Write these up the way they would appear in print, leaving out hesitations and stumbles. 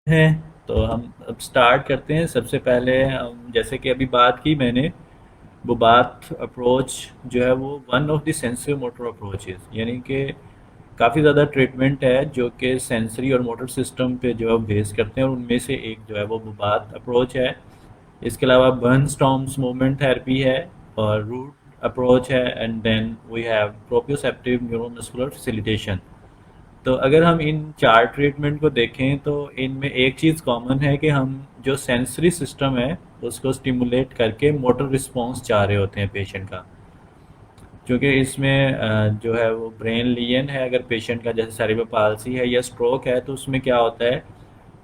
हैं। तो हम अब स्टार्ट करते हैं। सबसे पहले हम जैसे कि अभी बात की मैंने, वो बात अप्रोच जो है वो one of the sensory motor approaches, यानी कि काफ़ी ज़्यादा ट्रीटमेंट है जो कि सेंसरी और मोटर सिस्टम पे जो है बेस करते हैं, और उनमें से एक जो है वो बात अप्रोच है। इसके अलावा बर्नस्टॉर्म्स मूवमेंट थेरेपी है, और रूट अप्रोच है, and then we have proprioceptive neuromuscular facilitation. तो अगर हम इन चार ट्रीटमेंट को देखें तो इनमें एक चीज़ कॉमन है कि हम जो सेंसरी सिस्टम है उसको स्टिमुलेट करके मोटर रिस्पॉन्स चाह रहे होते हैं पेशेंट का। क्योंकि इसमें जो है वो ब्रेन लीजन है अगर पेशेंट का, जैसे सेरेब्रल पाल्सी है या स्ट्रोक है, तो उसमें क्या होता है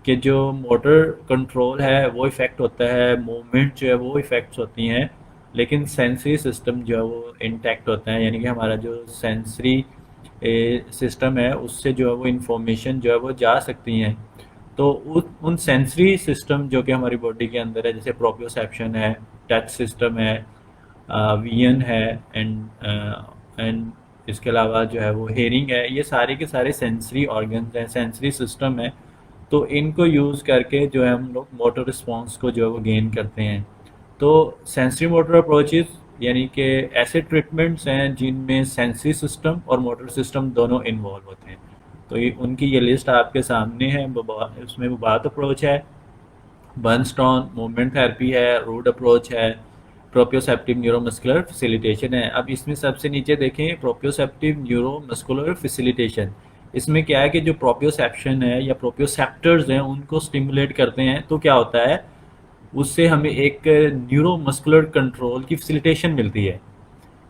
कि जो मोटर कंट्रोल है वो इफ़ेक्ट होता है, मूवमेंट जो है वो इफ़ेक्ट्स होती हैं, लेकिन सेंसरी सिस्टम जो है वो इंटैक्ट होता है, यानी कि हमारा जो सेंसरी सिस्टम है उससे जो है वो इंफॉर्मेशन जो है वो जा सकती हैं। तो उन सेंसरी सिस्टम जो कि हमारी बॉडी के अंदर है, जैसे प्रोप्रियोसेप्शन है, टच सिस्टम है, विजन है, एंड इसके अलावा जो है वो हेयरिंग है, ये सारे के सारे सेंसरी ऑर्गन्स हैं, सेंसरी सिस्टम है। तो इनको यूज़ करके जो है हम लोग मोटर रिस्पॉन्स को जो है वो गेन करते हैं। तो सेंसरी मोटर अप्रोचेस यानी कि ऐसे ट्रीटमेंट्स हैं जिनमें सेंसरी सिस्टम और मोटर सिस्टम दोनों इन्वॉल्व होते हैं। तो ये उनकी ये लिस्ट आपके सामने है। उसमें वो बात अप्रोच है, बर्नस्टॉन मूवमेंट थेरेपी है, रूट अप्रोच है, प्रोप्रियोसेप्टिव न्यूरोमस्कुलर फैसिलिटेशन है। अब इसमें सबसे नीचे देखें प्रोप्रियोसेप्टिव न्यूरोमस्कुलर फैसिलिटेशन। इसमें क्या है कि जो प्रोप्रियोसेप्शन है या प्रोप्रियोसेप्टर्स हैं उनको स्टिमुलेट करते हैं, तो क्या होता है उससे हमें एक न्यूरोमस्कुलर कंट्रोल की फैसिलिटेशन मिलती है।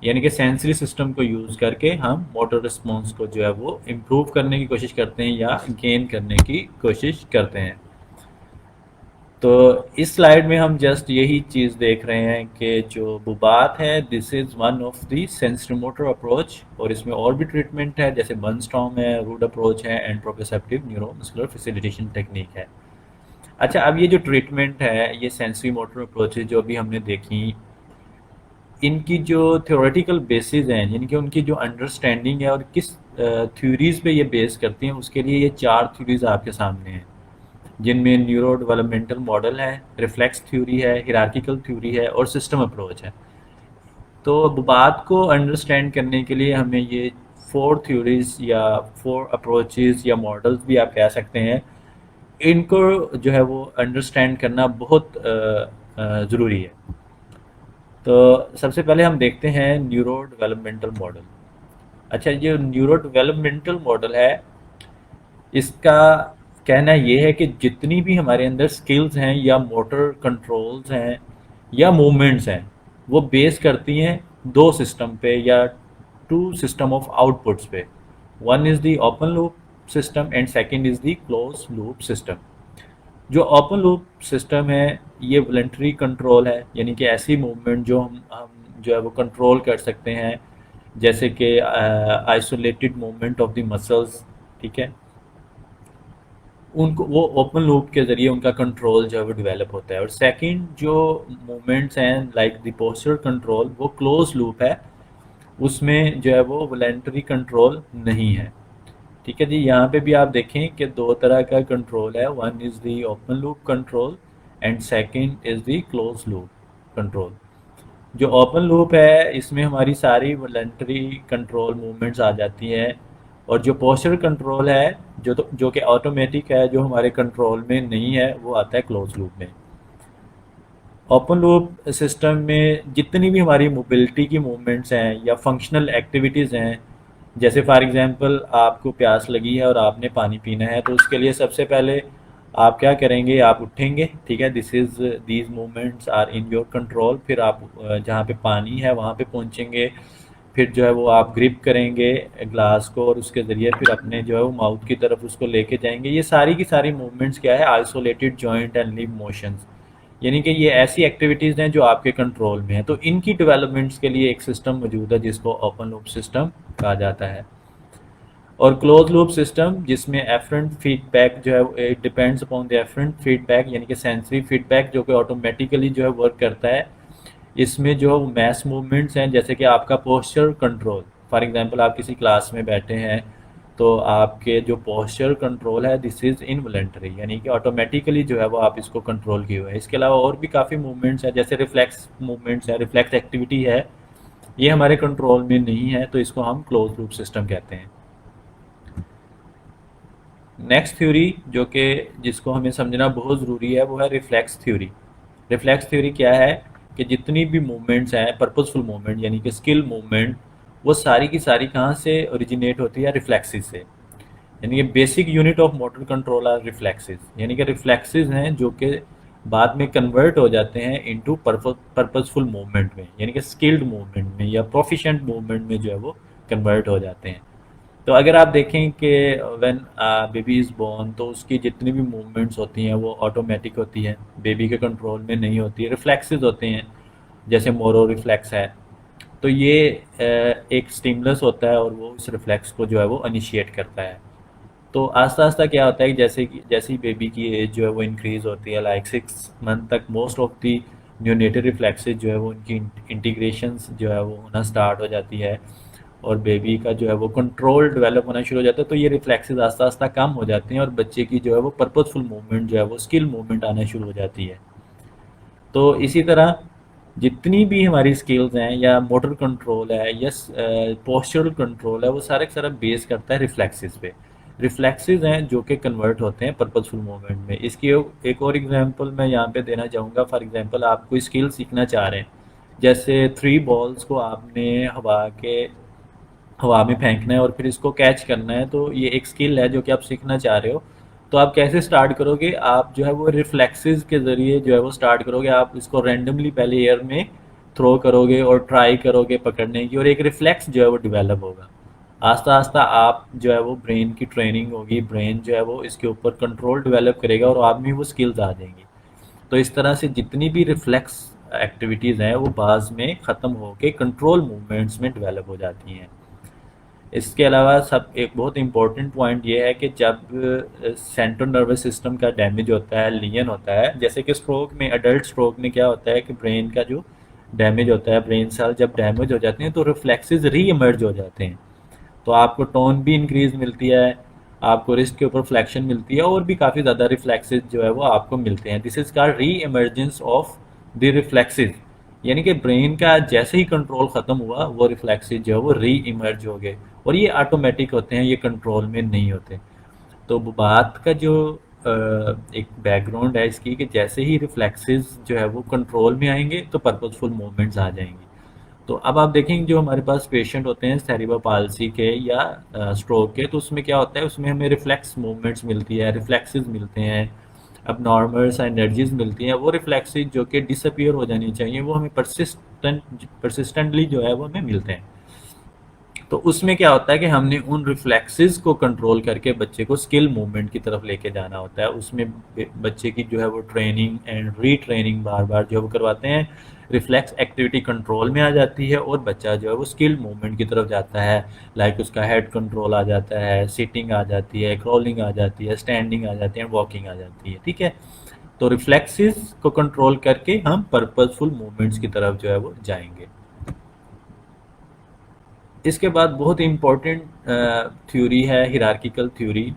यानी कि सेंसरी सिस्टम को यूज़ करके हम मोटर रिस्पॉन्स को जो है वो इम्प्रूव करने की कोशिश करते हैं या गेन करने की कोशिश करते हैं। तो इस स्लाइड में हम जस्ट यही चीज़ देख रहे हैं कि जो बुबात है this is one of the sensory motor approach, और इसमें और भी ट्रीटमेंट है जैसे बर्नस्टॉर्म है, रूट अप्रोच है, and proprioceptive neuromuscular facilitation technique है। अच्छा, अब ये जो ट्रीटमेंट है, ये सेंसरी मोटर अप्रोचेज जो अभी हमने देखी, इनकी जो थ्योरेटिकल बेसिस हैं, यानी कि उनकी जो अंडरस्टैंडिंग है और किस थ्योरीज पे ये बेस करती हैं, उसके लिए ये चार थ्योरीज आपके सामने हैं, जिनमें न्यूरो डेवलपमेंटल मॉडल है, रिफ्लेक्स थ्योरी है, हिरार्किकल थ्योरी है, और सिस्टम अप्रोच है। तो बात को अंडरस्टैंड करने के लिए हमें ये फोर थ्योरीज या फोर अप्रोचेज या मॉडल्स भी आप कह सकते हैं, इनको जो है वो अंडरस्टैंड करना बहुत ज़रूरी है। तो सबसे पहले हम देखते हैं न्यूरो डेवलपमेंटल मॉडल। अच्छा, ये न्यूरो डेवलपमेंटल मॉडल है, इसका कहना ये है कि जितनी भी हमारे अंदर स्किल्स हैं या मोटर कंट्रोल्स हैं या मूवमेंट्स हैं, वो बेस करती हैं दो सिस्टम पे या टू सिस्टम ऑफ आउटपुट्स पे। One is the open loop system and second is the close loop system. जो ओपन लूप सिस्टम है ये वॉलंटरी कंट्रोल है, यानी कि ऐसी मूवमेंट जो हम जो है वो कंट्रोल कर सकते हैं, जैसे कि isolated movement of the muscles, ठीक है, उनको वो ओपन लूप के ज़रिए उनका कंट्रोल जो है वो डेवलप होता है। और सेकंड जो मूवमेंट्स हैं लाइक द पोस्चर कंट्रोल, वो क्लोज लूप है, उसमें जो है वो वॉलंटरी कंट्रोल नहीं है। ठीक है जी, यहाँ पे भी आप देखें कि दो तरह का कंट्रोल है, one is the open loop control and second is the close loop control. जो ओपन लूप है इसमें हमारी सारी वॉलंटरी कंट्रोल मूवमेंट्स आ जाती हैं, और जो पोस्चर कंट्रोल है जो कि ऑटोमेटिक है, जो हमारे कंट्रोल में नहीं है, वो आता है क्लोज लूप में। ओपन लूप सिस्टम में जितनी भी हमारी मोबिलिटी की मूवमेंट्स हैं या फंक्शनल एक्टिविटीज़ हैं, जैसे फॉर एग्जांपल आपको प्यास लगी है और आपने पानी पीना है, तो उसके लिए सबसे पहले आप क्या करेंगे, आप उठेंगे, ठीक है, this is these movements are in your control. फिर आप जहाँ पे पानी है वहाँ पे पहुँचेंगे, फिर जो है वो आप ग्रिप करेंगे ग्लास को, और उसके ज़रिए फिर अपने जो है वो माउथ की तरफ उसको लेके जाएंगे। ये सारी की सारी मूवमेंट्स क्या है, isolated joint and limb motions, यानी कि ये ऐसी एक्टिविटीज़ हैं जो आपके कंट्रोल में है। तो इनकी डेवलपमेंट्स के लिए एक सिस्टम मौजूद है जिसको ओपन लूप सिस्टम कहा जाता है। और क्लोज लूप सिस्टम जिसमें एफरेंट फीडबैक जो है it depends upon the afferent feedback, यानी कि सेंसरी फीडबैक जो कि ऑटोमेटिकली जो है वर्क करता है। इसमें जो मैस मूवमेंट्स हैं, जैसे कि आपका पोस्चर कंट्रोल, फॉर एग्जांपल आप किसी क्लास में बैठे हैं तो आपके जो पोस्चर कंट्रोल है दिस इज़ इनवॉलंटरी, यानी कि ऑटोमेटिकली जो है वो आप इसको कंट्रोल किए हुए हैं। इसके अलावा और भी काफ़ी मूवमेंट्स हैं, जैसे रिफ्लेक्स मूवमेंट्स है, रिफ्लेक्स एक्टिविटी है, ये हमारे कंट्रोल में नहीं है, तो इसको हम क्लोज लूप सिस्टम कहते हैं। नेक्स्ट थ्योरी जो कि जिसको हमें समझना बहुत ज़रूरी है वो है रिफ्लेक्स थ्योरी। रिफ्लेक्स थ्योरी क्या है कि जितनी भी मूवमेंट्स हैं पर्पसफुल मूवमेंट यानी कि स्किल मूवमेंट, वो सारी की सारी कहाँ से ओरिजिनेट होती है? रिफ्लेक्सेस से। यानी कि basic unit of motor control are reflexes, यानी कि रिफ्लेक्सेस हैं जो कि बाद में कन्वर्ट हो जाते हैं इनटू पर्पसफुल मूवमेंट में, यानी कि स्किल्ड मूवमेंट में या प्रोफिशिएंट मूवमेंट में जो है वो कन्वर्ट हो जाते हैं। तो अगर आप देखें कि व्हेन बेबी इज़ बोर्न, तो उसकी जितनी भी मूवमेंट्स होती हैं वो ऑटोमेटिक होती हैं, बेबी के कंट्रोल में नहीं होती है, रिफ्लेक्सेस होते हैं, जैसे मोरो रिफ्लेक्स है। तो ये एक स्टिमुलस होता है और वो इस रिफ्लेक्स को जो है वो इनिशिएट करता है। तो आस्ता आस्ता क्या होता है कि जैसे ही बेबी की एज जो है वो इंक्रीज़ होती है, लाइक 6 मंथ तक मोस्ट ऑफ दी न्यूनेटरी रिफ्लेक्सेस जो है वो उनकी इंटीग्रेशंस जो है वो होना स्टार्ट हो जाती है, और बेबी का जो है वो कंट्रोल डेवलप होना शुरू हो जाता है। तो ये रिफ्लेक्सेस आस्ता आस्ता कम हो जाते हैं और बच्चे की जो है वो पर्पसफुल मूवमेंट जो है वो स्किल मूवमेंट आना शुरू हो जाती है। तो इसी तरह जितनी भी हमारी स्किल्स हैं या मोटर कंट्रोल है या पोस्चरल कंट्रोल है, वो सारा का सारा बेस करता है रिफ्लेक्सेस पे। रिफ्लेक्सेस हैं जो कि कन्वर्ट होते हैं पर्पसफुल मूवमेंट में। इसकी एक और एग्जांपल मैं यहाँ पे देना चाहूँगा। फॉर एग्जांपल आप कोई स्किल सीखना चाह रहे हैं, जैसे 3 बॉल्स को आपने हवा में फेंकना है और फिर इसको कैच करना है, तो ये एक स्किल है जो कि आप सीखना चाह रहे हो। तो आप कैसे स्टार्ट करोगे? आप जो है वो रिफ्लेक्सेस के ज़रिए जो है वो स्टार्ट करोगे। आप इसको रैंडमली पहले एयर में थ्रो करोगे और ट्राई करोगे पकड़ने की, और एक रिफ्लेक्स जो है वो डेवलप होगा। आस्ता आस्ता आप जो है वो ब्रेन की ट्रेनिंग होगी, ब्रेन जो है वो इसके ऊपर कंट्रोल डेवलप करेगा और आप में वो स्किल्स आ जाएंगी। तो इस तरह से जितनी भी रिफ्लेक्स एक्टिविटीज़ हैं वो बाद में ख़त्म होकर कंट्रोल मूवमेंट्स में डेवलप हो जाती हैं। इसके अलावा सब एक बहुत इम्पोर्टेंट पॉइंट ये है कि जब सेंट्रल नर्वस सिस्टम का डैमेज होता है, लीजन होता है, जैसे कि स्ट्रोक में, अडल्ट स्ट्रोक में क्या होता है कि ब्रेन का जो डैमेज होता है, ब्रेन सेल जब डैमेज हो जाते हैं तो रिफ्लेक्सेस री इमर्ज हो जाते हैं। तो आपको टोन भी इंक्रीज मिलती है, आपको रिस्ट के ऊपर फ्लेक्शन मिलती है, और भी काफ़ी ज़्यादा रिफ्लेक्सेस जो है वो आपको मिलते हैं। दिस इज़ कॉल्ड री इमर्जेंस ऑफ द रिफ्लेक्सेस, यानी कि ब्रेन का जैसे ही कंट्रोल ख़त्म हुआ वो रिफ्लेक्सेस जो है वो री इमर्ज हो गए, और ये ऑटोमेटिक होते हैं, ये कंट्रोल में नहीं होते। तो बात का जो एक बैकग्राउंड है इसकी कि जैसे ही रिफ्लेक्सेस जो है वो कंट्रोल में आएंगे तो पर्पसफुल मूवमेंट्स आ जाएंगी। तो अब आप देखेंगे जो हमारे पास पेशेंट होते हैं सेरिब्रल पाल्सी के या स्ट्रोक के, तो उसमें क्या होता है, उसमें हमें रिफ्लेक्स मूवमेंट्स मिलती है, रिफ्लेक्सेस मिलते हैं, अब नॉर्मल एनर्जीज मिलती हैं। वो रिफ्लेक्सेस जो कि डिसअपियर हो जानी चाहिए वो हमें परसिस्टेंटली जो है वो हमें मिलते हैं। तो उसमें क्या होता है कि हमने उन रिफ्लेक्सेस को कंट्रोल करके बच्चे को स्किल मूवमेंट की तरफ लेके जाना होता है। उसमें बच्चे की जो है वो ट्रेनिंग एंड रीट्रेनिंग बार बार जो है वो करवाते हैं। रिफ्लेक्स एक्टिविटी कंट्रोल में आ जाती है और बच्चा जो है वो स्किल मूवमेंट की तरफ जाता है। लाइक उसका हेड कंट्रोल आ जाता है, सिटिंग आ जाती है, क्रॉलिंग आ जाती है, स्टैंडिंग आ जाती है, वॉकिंग आ जाती है। ठीक है, तो रिफ्लेक्सेस को कंट्रोल करके हम पर्पसफुल मूवमेंट्स की तरफ जो है वो जाएंगे। इसके बाद बहुत इम्पोर्टेंट थ्योरी है हिरार्किकल थ्योरी,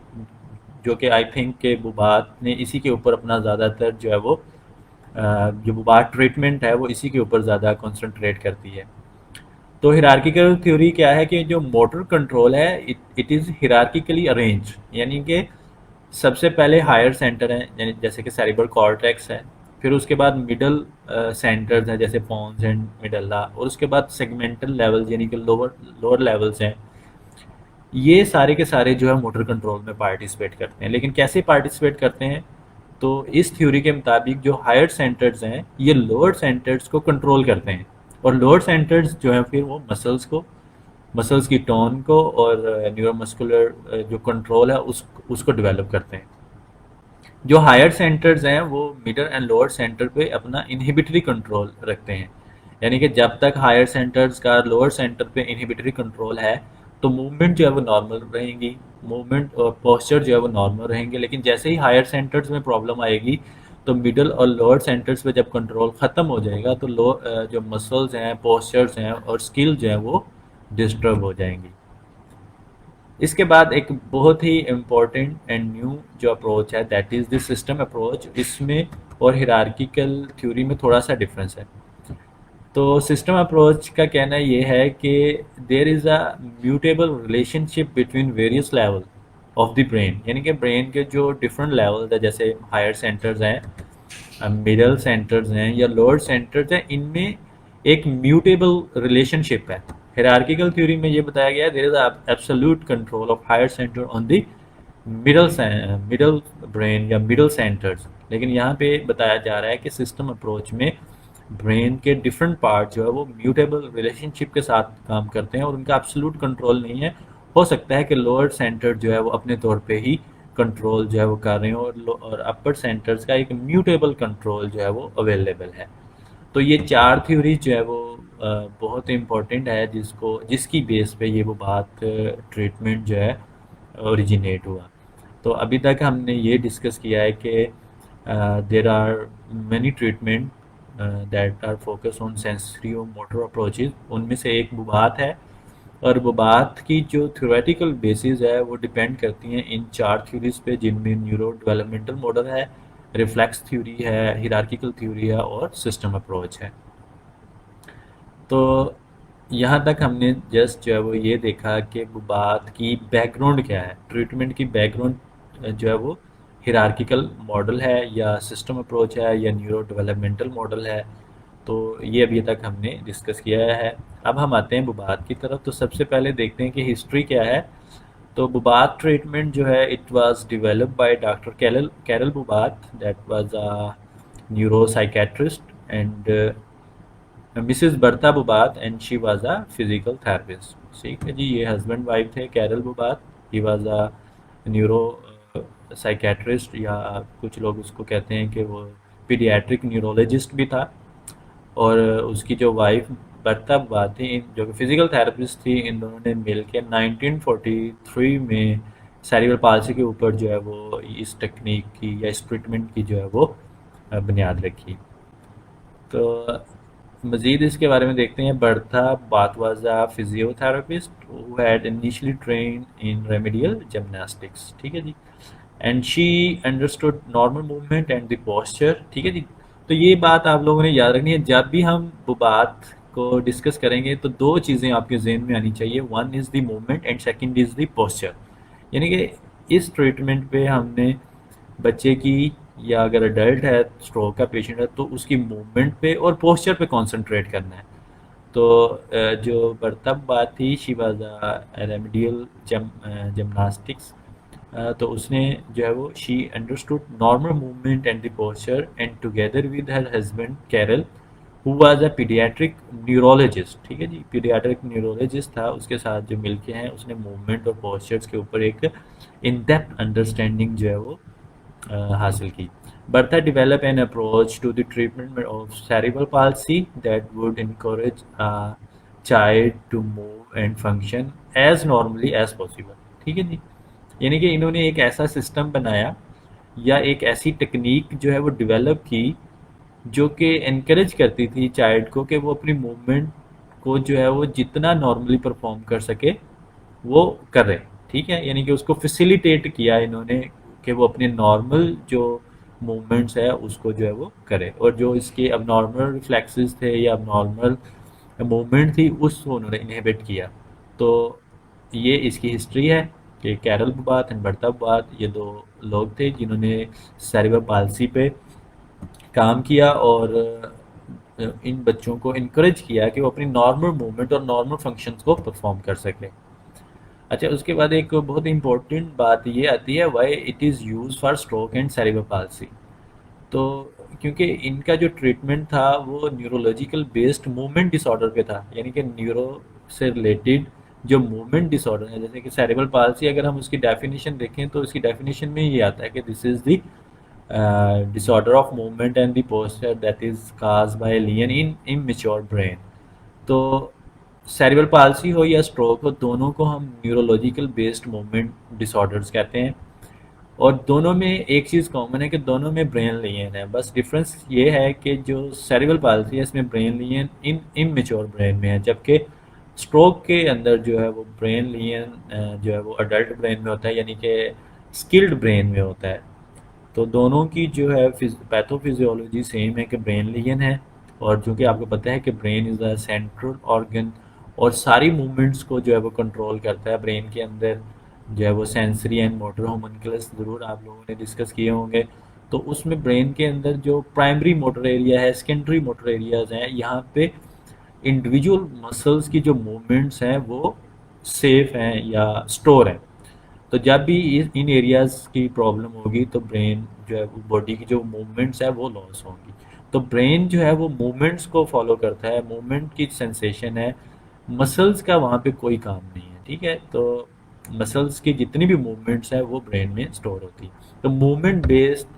जो कि आई थिंक के बुबात ने इसी के ऊपर अपना ज़्यादातर जो है वो जो बुबात ट्रीटमेंट है वो इसी के ऊपर ज़्यादा कंसंट्रेट करती है। तो हिरार्किकल थ्योरी क्या है कि जो मोटर कंट्रोल है इट इज़ हिरार्किकली अरेंज, यानी कि सबसे पहले हायर सेंटर है, यानी जैसे कि सेरिब्रल कॉर्टेक्स है, फिर उसके बाद मिडल सेंटर्स हैं जैसे पॉन्स एंड मिडल्ला, और उसके बाद सेगमेंटल लेवल्स यानी कि लोअर लोअर लेवल्स हैं। ये सारे के सारे जो है मोटर कंट्रोल में पार्टिसिपेट करते हैं। लेकिन कैसे पार्टिसिपेट करते हैं? तो इस थ्योरी के मुताबिक जो हायर सेंटर्स हैं ये लोअर सेंटर्स को कंट्रोल करते हैं, और लोअर सेंटर्स जो है फिर वो मसल्स की टोन को और न्यूरोमस्कुलर जो कंट्रोल है उसको डेवलप करते हैं। जो हायर सेंटर्स हैं वो मिडल एंड लोअर सेंटर पे अपना इनहिबिटरी कंट्रोल रखते हैं, यानी कि जब तक हायर सेंटर्स का लोअर सेंटर पे इनहिबिटरी कंट्रोल है तो मूवमेंट जो है वो नॉर्मल रहेंगी, मूवमेंट और पोस्चर जो है वो नॉर्मल रहेंगे। लेकिन जैसे ही हायर सेंटर्स में प्रॉब्लम आएगी तो मिडल और लोअर सेंटर्स पे जब कंट्रोल ख़त्म हो जाएगा तो जो मसल्स हैं, पोस्चर्स हैं और स्किल जो है वो डिस्टर्ब हो जाएंगी। इसके बाद एक बहुत ही इम्पोर्टेंट एंड न्यू जो अप्रोच है that is the system approach. इसमें और हिरार्किकल थ्योरी में थोड़ा सा डिफरेंस है। तो सिस्टम अप्रोच का कहना ये है कि there is a mutable relationship between various level of the brain, यानी कि ब्रेन के जो डिफरेंट लेवल है, जैसे हायर सेंटर्स हैं, मिडल सेंटर्स हैं या लोअर सेंटर्स हैं, इनमें एक म्यूटेबल रिलेशनशिप है। हायरार्किकल थ्योरी में ये बताया गया है there is absolute control of higher centre on the middle middle brain या मिडल सेंटर्स। लेकिन यहाँ पे बताया जा रहा है कि सिस्टम अप्रोच में ब्रेन के डिफरेंट पार्ट जो है वो म्यूटेबल रिलेशनशिप के साथ काम करते हैं और उनका एब्सोल्यूट कंट्रोल नहीं है। हो सकता है कि लोअर सेंटर जो है वो अपने तौर पे ही कंट्रोल जो है वो कर रहे हो, और अपर सेंटर्स का एक म्यूटेबल कंट्रोल जो है वो अवेलेबल है। तो ये चार थ्योरी जो है वो बहुत इम्पोर्टेंट है, जिसकी बेस पे ये वो बात ट्रीटमेंट जो है ओरिजिनेट हुआ। तो अभी तक हमने ये डिस्कस किया है कि there are many treatment that are focus on sensory motor approaches. उनमें से एक बुबात है, और बुबात की जो थ्योरेटिकल बेसिस है वो डिपेंड करती हैं इन चार थ्योरीज पे, जिनमें न्यूरो डेवलपमेंटल मॉडल है, रिफ्लेक्स थ्योरी है, हिरार्किकल थ्योरी है और सिस्टम अप्रोच है। तो यहाँ तक हमने जस्ट जो है वो ये देखा कि बात की बैकग्राउंड क्या है, ट्रीटमेंट की बैकग्राउंड जो है वो हिरार्किकल मॉडल है या सिस्टम अप्रोच है या न्यूरो डेवलपमेंटल मॉडल है। तो ये अभी तक हमने डिस्कस किया है। अब हम आते हैं बुबात की तरफ। तो सबसे पहले देखते हैं कि हिस्ट्री क्या है। तो बुबात ट्रीटमेंट जो है it was developed by doctor Karel Karel Bobath, that was a neuro psychiatrist, and Mrs Berta Bobath, and she was a physical therapist. ठीक है जी, ये हस्बैंड वाइफ थे Karel Bobath. He was a neuro psychiatrist, या कुछ लोग उसको कहते हैं कि वो पीडियाट्रिक न्यूरोलॉजिस्ट भी था। और उसकी जो वाइफ बर्ता बुबात थी, जो कि फिजिकल थेरेपिस्ट थी, इन दोनों ने मिल के 1943 में सेरिब्रल पाल्सी के ऊपर जो है वो इस टेक्निक की या इस ट्रीटमेंट की जो है वो बुनियाद रखी। तो मज़ीद इसके बारे में देखते हैं। Bertha Bobath was a physiotherapist who had initially train in remedial gymnastics. ठीक है जी, and she understood normal movement and the posture. ठीक है जी। तो ये बात आप लोगों ने याद रखनी है, जब भी हम वो बात को डिस्कस करेंगे तो दो चीज़ें आपके जहन में आनी चाहिए, one is the movement and second is the posture. यानी कि इस ट्रीटमेंट पे हमने बच्चे की, या अगर अडल्ट है, स्ट्रोक का पेशेंट है, तो उसकी मूवमेंट पे और पोस्चर पे कंसंट्रेट करना है। तो जो बर्तब बात थी, शी वाज रेमेडियल जिमनास्टिक्स। तो उसने जो है वो she understood normal movement and the posture, and together with her husband Karel who was a paediatric neurologist. ठीक है जी, पीडियाट्रिक न्यूरोलॉजिस्ट था, उसके साथ जो मिलके हैं उसने मूवमेंट और पोस्चर्स के ऊपर एक इन डेप्थ अंडरस्टैंडिंग जो है वो हासिल की। Bertha developed an approach to the treatment of cerebral palsy that would encourage a child to move and function as normally as possible। ठीक है जी, यानी कि इन्होंने एक ऐसा सिस्टम बनाया या एक ऐसी टेक्निक जो है वो डेवलप की, जो कि इनकरेज करती थी चाइल्ड को कि वो अपनी मूवमेंट को जो है वो जितना नॉर्मली परफॉर्म कर सके वो करे। ठीक है, यानी कि उसको फैसिलिटेट किया इन्होंने कि वो अपने नॉर्मल जो मूवमेंट्स है उसको जो है वो करे, और जो इसके अब नॉर्मल रिफ्लेक्सेस थे या अब नॉर्मल मूवमेंट थी उसको उन्होंने इनहिबिट किया। तो ये इसकी हिस्ट्री है कि कैरल बुबात एंड बर्ता बुबात ये दो लोग थे जिन्होंने सेरिब्रल पाल्सी पे काम किया और इन बच्चों को इनकरेज किया कि वो अपनी नॉर्मल मूवमेंट और नॉर्मल फंक्शंस को परफॉर्म कर सकें। अच्छा, उसके बाद एक बहुत इंपॉर्टेंट बात ये आती है, why it is use for stroke and cerebral palsy. तो क्योंकि इनका जो ट्रीटमेंट था वो न्यूरोलॉजिकल बेस्ड मूवमेंट डिसऑर्डर पे था, यानी कि न्यूरो से रिलेटेड जो मूवमेंट डिसऑर्डर है, जैसे कि सेरिब्रल पाल्सी, अगर हम उसकी डेफिनेशन देखें तो इसकी डेफिनेशन में ये आता है कि this is the disorder of movement and the posture that is caused by alien in immature brain। तो सेरिब्रल पाल्सी हो या स्ट्रोक हो, दोनों को हम न्यूरोलॉजिकल बेस्ड मूवमेंट डिसऑर्डर्स कहते हैं, और दोनों में एक चीज़ कॉमन है कि दोनों में ब्रेन लीन है। बस डिफरेंस ये है कि जो सेरिब्रल पाल्सी है इसमें ब्रेन लीन इन इमेच्योर ब्रेन में है, जबकि स्ट्रोक के अंदर जो है वो ब्रेन लीन जो है वो अडल्ट ब्रेन में होता है, यानी कि स्किल्ड ब्रेन में होता है। तो दोनों की जो है पैथोफिजियोलॉजी सेम है कि ब्रेन लीन है। और जो कि आपको पता है कि brain is a central organ, और सारी मूवमेंट्स को जो है वो कंट्रोल करता है ब्रेन के अंदर। जो है वो सेंसरी एंड मोटर होम्यूनकुलस ज़रूर आप लोगों ने डिस्कस किए होंगे। तो उसमें ब्रेन के अंदर जो प्राइमरी मोटर एरिया है, सेकेंडरी मोटर एरियाज हैं, यहाँ पे इंडिविजुअल मसल्स की जो मूवमेंट्स हैं वो सेफ हैं या स्टोर हैं। तो जब भी इन एरियाज की प्रॉब्लम होगी तो ब्रेन जो है बॉडी की जो मूवमेंट्स है वो लॉस होंगी। तो ब्रेन जो है वो मूवमेंट्स को फॉलो करता है, मूवमेंट की सेंसेशन है। मसल्स का वहाँ पे कोई काम नहीं है, ठीक है। तो मसल्स की जितनी भी मूवमेंट्स है वो ब्रेन में स्टोर होती है। तो movement based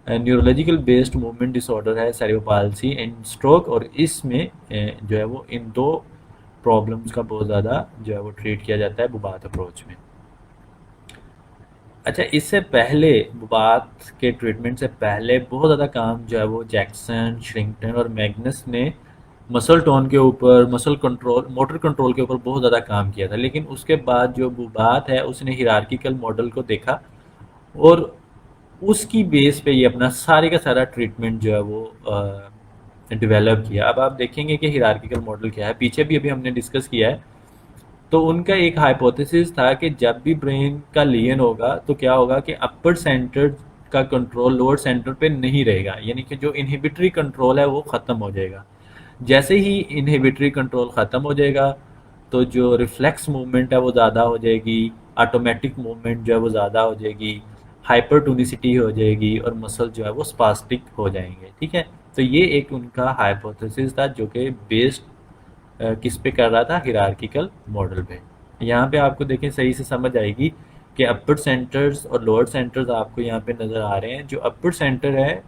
neurological based movement disorder है सेरेब्रल पाल्सी एंड स्ट्रोक, और इसमें जो है वो इन दो प्रॉब्लम्स का बहुत ज़्यादा जो है वो ट्रीट किया जाता है बुबात अप्रोच में। अच्छा, इससे पहले बात के ट्रीटमेंट से पहले बहुत ज़्यादा काम जो है वो जैक्सन, श्रिंगटन और मैग्नस ने मसल टोन के ऊपर, मसल कंट्रोल, मोटर कंट्रोल के ऊपर बहुत ज़्यादा काम किया था। लेकिन उसके बाद जो बुबात है उसने हिरार्किकल मॉडल को देखा और उसकी बेस पे ये अपना सारे का सारा ट्रीटमेंट जो है वो डेवलप किया। अब आप देखेंगे कि हिरार्किकल मॉडल क्या है, पीछे भी अभी हमने डिस्कस किया है। तो उनका एक हाइपोथेसिस था कि जब भी ब्रेन का लियन होगा तो क्या होगा कि अपर सेंटर का कंट्रोल लोअर सेंटर पे नहीं रहेगा, यानी कि जो इनहिबिटरी कंट्रोल है वो ख़त्म हो जाएगा। जैसे ही इनहिबिटरी कंट्रोल ख़त्म हो जाएगा तो जो रिफ्लेक्स मूवमेंट है वो ज़्यादा हो जाएगी, ऑटोमेटिक मूवमेंट जो है वो ज़्यादा हो जाएगी, हाइपरटोनिसिटी हो जाएगी और मसल जो है वो स्पास्टिक हो जाएंगे, ठीक है। तो ये एक उनका हाइपोथेसिस था जो कि बेस्ड किस पे कर रहा था, हिरार्किकल मॉडल पे। यहाँ पे आपको देखें सही से समझ आएगी कि अपर सेंटर्स और लोअर सेंटर्स आपको यहाँ पे नज़र आ रहे हैं। जो अपर सेंटर है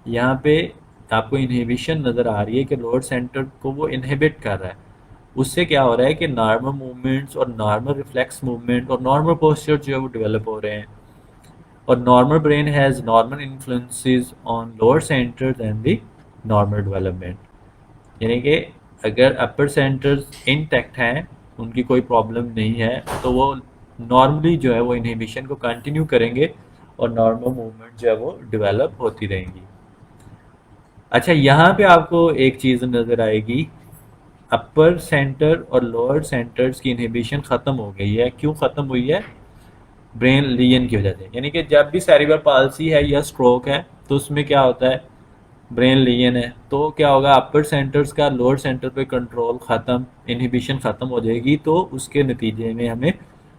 यहाँ पे आपको इनहिबिशन नज़र आ रही है कि लोअर सेंटर को वो इनहिबिट कर रहा है। उससे क्या हो रहा है कि नॉर्मल मूवमेंट्स और नॉर्मल रिफ्लेक्स मूवमेंट और नॉर्मल पोस्चर जो है वो डेवलप हो रहे हैं। और normal brain has normal influences on lower centres and the normal development. यानी कि अगर अपर सेंटर्स इंटैक्ट हैं, उनकी कोई प्रॉब्लम नहीं है, तो वो नॉर्मली जो है वो इनहिबिशन को कंटिन्यू करेंगे और नॉर्मल मूवमेंट जो है वो डेवलप होती रहेंगी। अच्छा, यहाँ पे आपको एक चीज़ नज़र आएगी, अपर सेंटर और लोअर सेंटर्स की इनहिबिशन ख़त्म हो गई है। क्यों ख़त्म हुई है? ब्रेन लीजन की वजह से। यानी कि जब भी सेरिब्रल पाल्सी है या स्ट्रोक है तो उसमें क्या होता है, ब्रेन लीजन है तो क्या होगा, अपर सेंटर्स का लोअर सेंटर पे कंट्रोल ख़त्म, इनहिबिशन ख़त्म हो जाएगी। तो उसके नतीजे में हमें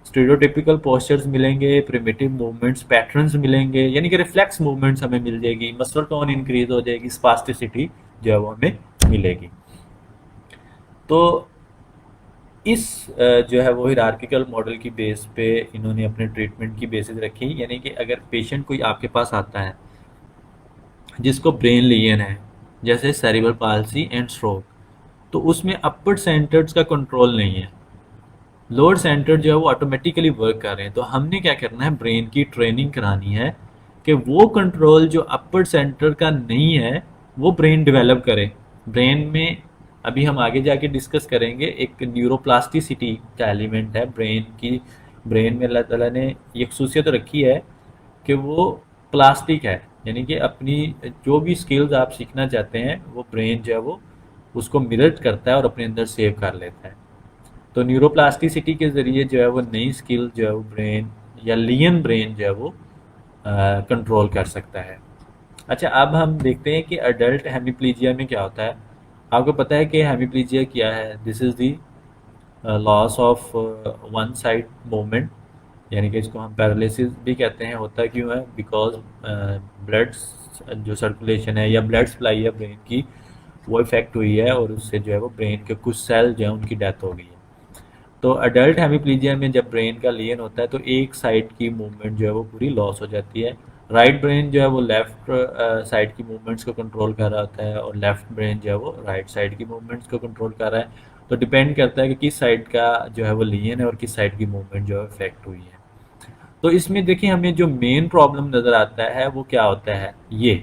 स्टीरियोटिपिकल पोस्चर्स मिलेंगे, प्रिमिटिव मूवमेंट्स पैटर्न्स मिलेंगे, यानी कि रिफ्लेक्स मूवमेंट्स हमें मिल जाएगी, मसल टोन इंक्रीज हो जाएगी, स्पास्टिसिटी जो है वो हमें मिलेगी। तो इस जो है वो हिरार्किकल मॉडल की बेस पे इन्होंने अपने ट्रीटमेंट की बेसिस रखी। यानी कि अगर पेशेंट कोई आपके पास आता है जिसको ब्रेन लीजन है, जैसे सेरिब्रल पाल्सी एंड स्ट्रोक, तो उसमें अपर सेंटर्स का कंट्रोल नहीं है, लोअर सेंटर जो है वो ऑटोमेटिकली वर्क कर रहे हैं। तो हमने क्या करना है, ब्रेन की ट्रेनिंग करानी है कि वो कंट्रोल जो अपर सेंटर का नहीं है वो ब्रेन डेवलप करे। ब्रेन में अभी हम आगे जाके डिस्कस करेंगे, एक न्यूरोप्लास्टिसिटी का एलिमेंट है ब्रेन की। ब्रेन में अल्लाह ताला ने ये खसूसियत रखी है कि वो प्लास्टिक है, यानी कि अपनी जो भी स्किल्स आप सीखना चाहते हैं वो ब्रेन जो है वो उसको मिरर करता है और अपने अंदर सेव कर लेता है। तो न्यूरोप्लास्टिसिटी के ज़रिए जो है वो नई स्किल जो है वो ब्रेन या लियन ब्रेन जो है वो कंट्रोल कर सकता है। अच्छा, अब हम देखते हैं कि अडल्ट हेमिप्लीजिया में क्या होता है। आपको पता है कि हेमिप्लीजिया क्या है? This is the loss of one side movement, यानी कि इसको हम पैरालिसिस भी कहते हैं। होता क्यों है? बिकॉज ब्लड जो सर्कुलेशन है या ब्लड सप्लाई है ब्रेन की वो इफेक्ट हुई है और उससे जो है वो ब्रेन के कुछ सेल जो है उनकी डेथ हो गई है। तो अडल्ट हेमिप्लीजिया में जब ब्रेन का लीन होता है तो एक साइड की मूवमेंट जो है वो पूरी लॉस हो जाती है। राइट ब्रेन जो है वो लेफ्ट साइड की मूवमेंट्स को कंट्रोल कर रहा होता है और लेफ्ट ब्रेन जो है वो राइट साइड की मूवमेंट्स को कंट्रोल कर रहा है। तो डिपेंड करता है कि किस साइड का जो है वो लीन है और किस साइड की मूवमेंट जो है इफेक्ट हुई है। तो इसमें देखिए हमें जो मेन प्रॉब्लम नज़र आता है वो क्या होता है, ये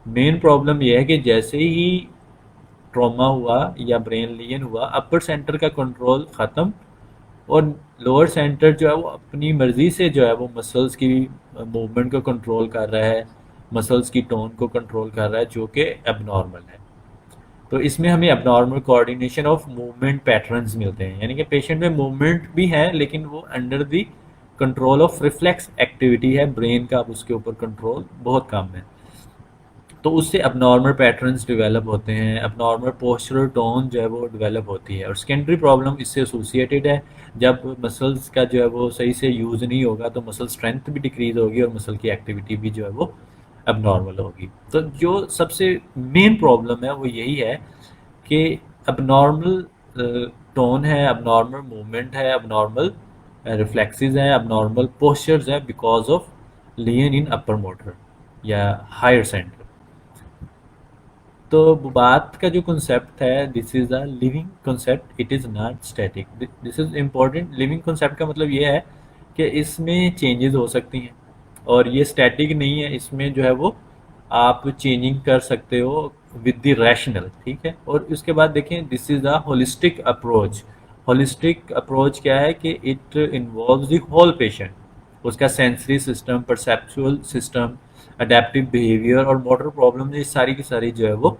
मेन प्रॉब्लम ये है कि जैसे ही ट्रॉमा हुआ या ब्रेन लीजन हुआ, अपर सेंटर का कंट्रोल ख़त्म, और लोअर सेंटर जो है वो अपनी मर्ज़ी से जो है वो मसल्स की मूवमेंट को कंट्रोल कर रहा है, मसल्स की टोन को कंट्रोल कर रहा है, जो कि एबनॉर्मल है। तो इसमें हमें abnormal coordination of movement patterns मिलते हैं, यानी कि पेशेंट में मूवमेंट भी है लेकिन वो under the control of reflex activity है, ब्रेन का अब उसके ऊपर कंट्रोल बहुत कम है। तो उससे अबनॉर्मल पैटर्न्स डेवलप होते हैं, अबनॉर्मल पोस्चरल टोन जो है वो डेवलप होती है, और सेकेंडरी प्रॉब्लम इससे एसोसिएटेड है। जब मसल्स का जो है वो सही से यूज़ नहीं होगा तो मसल स्ट्रेंथ भी डिक्रीज होगी और मसल की एक्टिविटी भी जो है वो अबनॉर्मल होगी। तो जो सबसे मेन प्रॉब्लम है वो यही है कि अबनॉर्मल टोन है, अबनॉर्मल मूवमेंट है, अबनॉर्मल रिफ्लेक्सेस हैं, अबनॉर्मल पोस्चर्स हैं, because of लियन in upper motor या हायर सेंटर। तो बात का जो कॉन्सेप्ट है, this is a living concept, it is not static. This is important. Living concept का मतलब ये है कि इसमें चेंजेस हो सकती हैं और ये स्टैटिक नहीं है, इसमें जो है वो आप चेंजिंग कर सकते हो विद द रैशनल, ठीक है। और उसके बाद देखें, this is a holistic approach. Holistic approach क्या है कि it involves the whole patient, उसका sensory system, perceptual system, adaptive behaviour और मोटर प्रॉब्लम, ये सारी की सारी जो है वो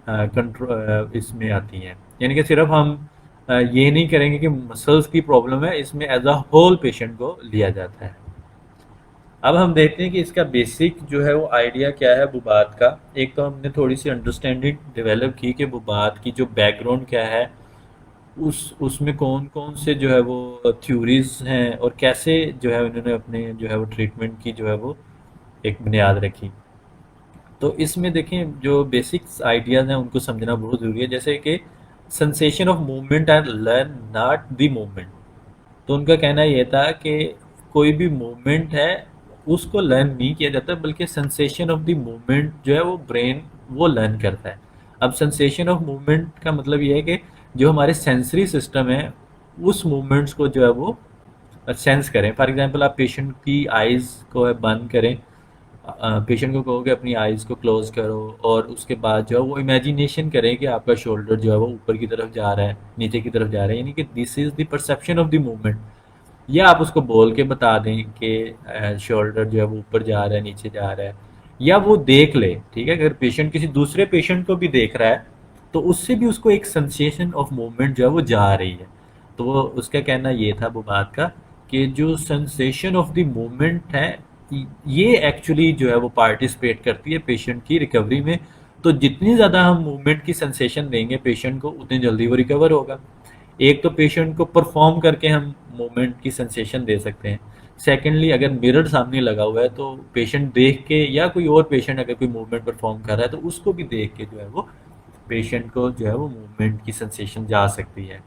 कंट्रोल इसमें आती हैं। यानी कि सिर्फ हम ये नहीं करेंगे कि मसल्स की प्रॉब्लम है, इसमें एज अ होल पेशेंट को लिया जाता है। अब हम देखते हैं कि इसका बेसिक जो है वो आइडिया क्या है बुबात का। एक तो हमने थोड़ी सी अंडरस्टैंडिंग डेवलप की कि बुबात की जो बैकग्राउंड क्या है, उस उसमें कौन कौन से जो है वो थ्योरीज हैं और कैसे जो है उन्होंने अपने जो है वो ट्रीटमेंट की जो है वो एक बुनियाद रखी। तो इसमें देखें, जो बेसिक्स आइडियाज़ हैं उनको समझना बहुत ज़रूरी है। जैसे कि sensation of movement and learn not the movement. तो उनका कहना ये था कि कोई भी मूवमेंट है उसको लर्न नहीं किया जाता, बल्कि सेंसेशन ऑफ द मूवमेंट जो है वो ब्रेन वो लर्न करता है। अब सेंसेशन ऑफ मूवमेंट का मतलब ये है कि जो हमारे सेंसरी सिस्टम है उस मूवमेंट्स को जो है वो सेंस करें। फॉर एग्जांपल, आप पेशेंट की आइज़ को बंद करें, पेशेंट को कहो कि अपनी आइज़ को क्लोज करो और उसके बाद जो है वो इमेजिनेशन करें कि आपका शोल्डर जो है वो ऊपर की तरफ जा रहा है, नीचे की तरफ जा रहा है, यानी कि this is the perception of the movement. या आप उसको बोल के बता दें कि शोल्डर जो है वो ऊपर जा रहा है, नीचे जा रहा है, या वो देख ले, ठीक है। अगर पेशेंट किसी दूसरे पेशेंट को भी देख रहा है तो उससे भी उसको एक सेंसेशन ऑफ मूवमेंट जो है वो जा रही है। तो वो उसका कहना ये था वो बात का कि जो सेंसेशन ऑफ द मूवमेंट है ये एक्चुअली जो है वो पार्टिसिपेट करती है पेशेंट की रिकवरी में। तो जितनी ज़्यादा हम मूवमेंट की सेंसेशन देंगे पेशेंट को, उतनी जल्दी वो रिकवर होगा। एक तो पेशेंट को परफॉर्म करके हम मूवमेंट की सेंसेशन दे सकते हैं। सेकेंडली, अगर मिरर सामने लगा हुआ है तो पेशेंट देख के, या कोई और पेशेंट अगर कोई मूवमेंट परफॉर्म कर रहा है तो उसको भी देख के जो है वो पेशेंट को जो है वो मूवमेंट की सेंसेशन जा सकती है।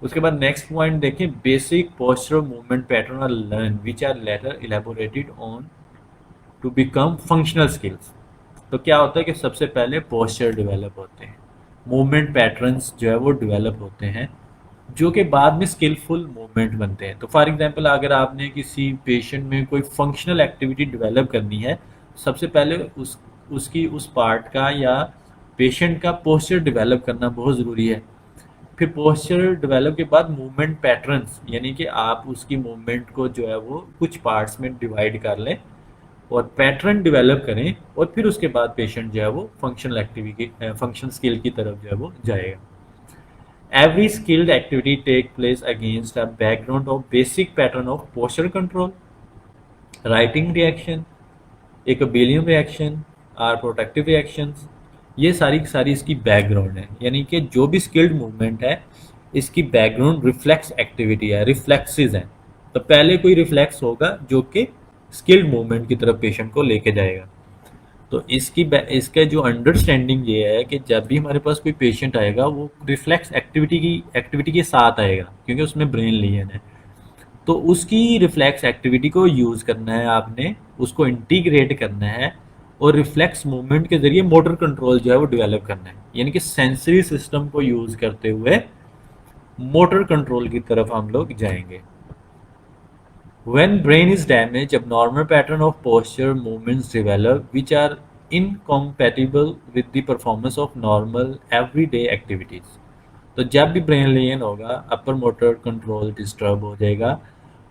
उसके बाद नेक्स्ट पॉइंट देखें, basic postural movement pattern are learn which are later elaborated on to become functional skills. तो क्या होता है कि सबसे पहले पोस्चर डेवलप होते हैं, मूवमेंट पैटर्न्स जो है वो डेवलप होते हैं, जो कि बाद में स्किलफुल मूवमेंट बनते हैं। तो फॉर एग्जांपल, अगर आपने किसी पेशेंट में कोई फंक्शनल एक्टिविटी डेवलप करनी है, सबसे पहले उसकी उस पार्ट का या पेशेंट का पोस्चर डेवलप करना बहुत ज़रूरी है। फिर पोस्चर डेवलप के बाद मूवमेंट पैटर्न्स, यानी कि आप उसकी मूवमेंट को जो है वो कुछ पार्ट्स में डिवाइड कर लें और पैटर्न डेवलप करें, और फिर उसके बाद पेशेंट जो है वो फंक्शनल एक्टिविटी, फंक्शन स्किल की तरफ जो है वो जाएगा। Every skilled activity take place against a background of basic pattern of posture control, righting reaction, equilibrium reaction और प्रोटेक्टिव रिएक्शंस। ये सारी की सारी इसकी बैकग्राउंड है, यानी कि जो भी स्किल्ड मूवमेंट है इसकी बैकग्राउंड रिफ्लेक्स एक्टिविटी है, रिफ्लेक्सेस हैं। तो पहले कोई रिफ्लेक्स होगा जो कि स्किल्ड मूवमेंट की तरफ पेशेंट को लेके जाएगा। तो इसका जो अंडरस्टैंडिंग ये है कि जब भी हमारे पास कोई पेशेंट आएगा वो रिफ्लेक्स एक्टिविटी के साथ आएगा, क्योंकि उसमें ब्रेन लीजन है। तो उसकी रिफ्लेक्स एक्टिविटी को यूज़ करना है आपने, उसको इंटीग्रेट करना है और रिफ्लेक्स मूवमेंट के ज़रिए मोटर कंट्रोल जो है वो डेवलप करना है, यानी कि सेंसरी सिस्टम को यूज़ करते हुए मोटर कंट्रोल की तरफ हम लोग जाएंगे। When brain is damaged, abnormal pattern of posture movements develop which are incompatible with the performance of normal everyday activities. तो जब भी ब्रेन लीन होगा अपर मोटर कंट्रोल डिस्टर्ब हो जाएगा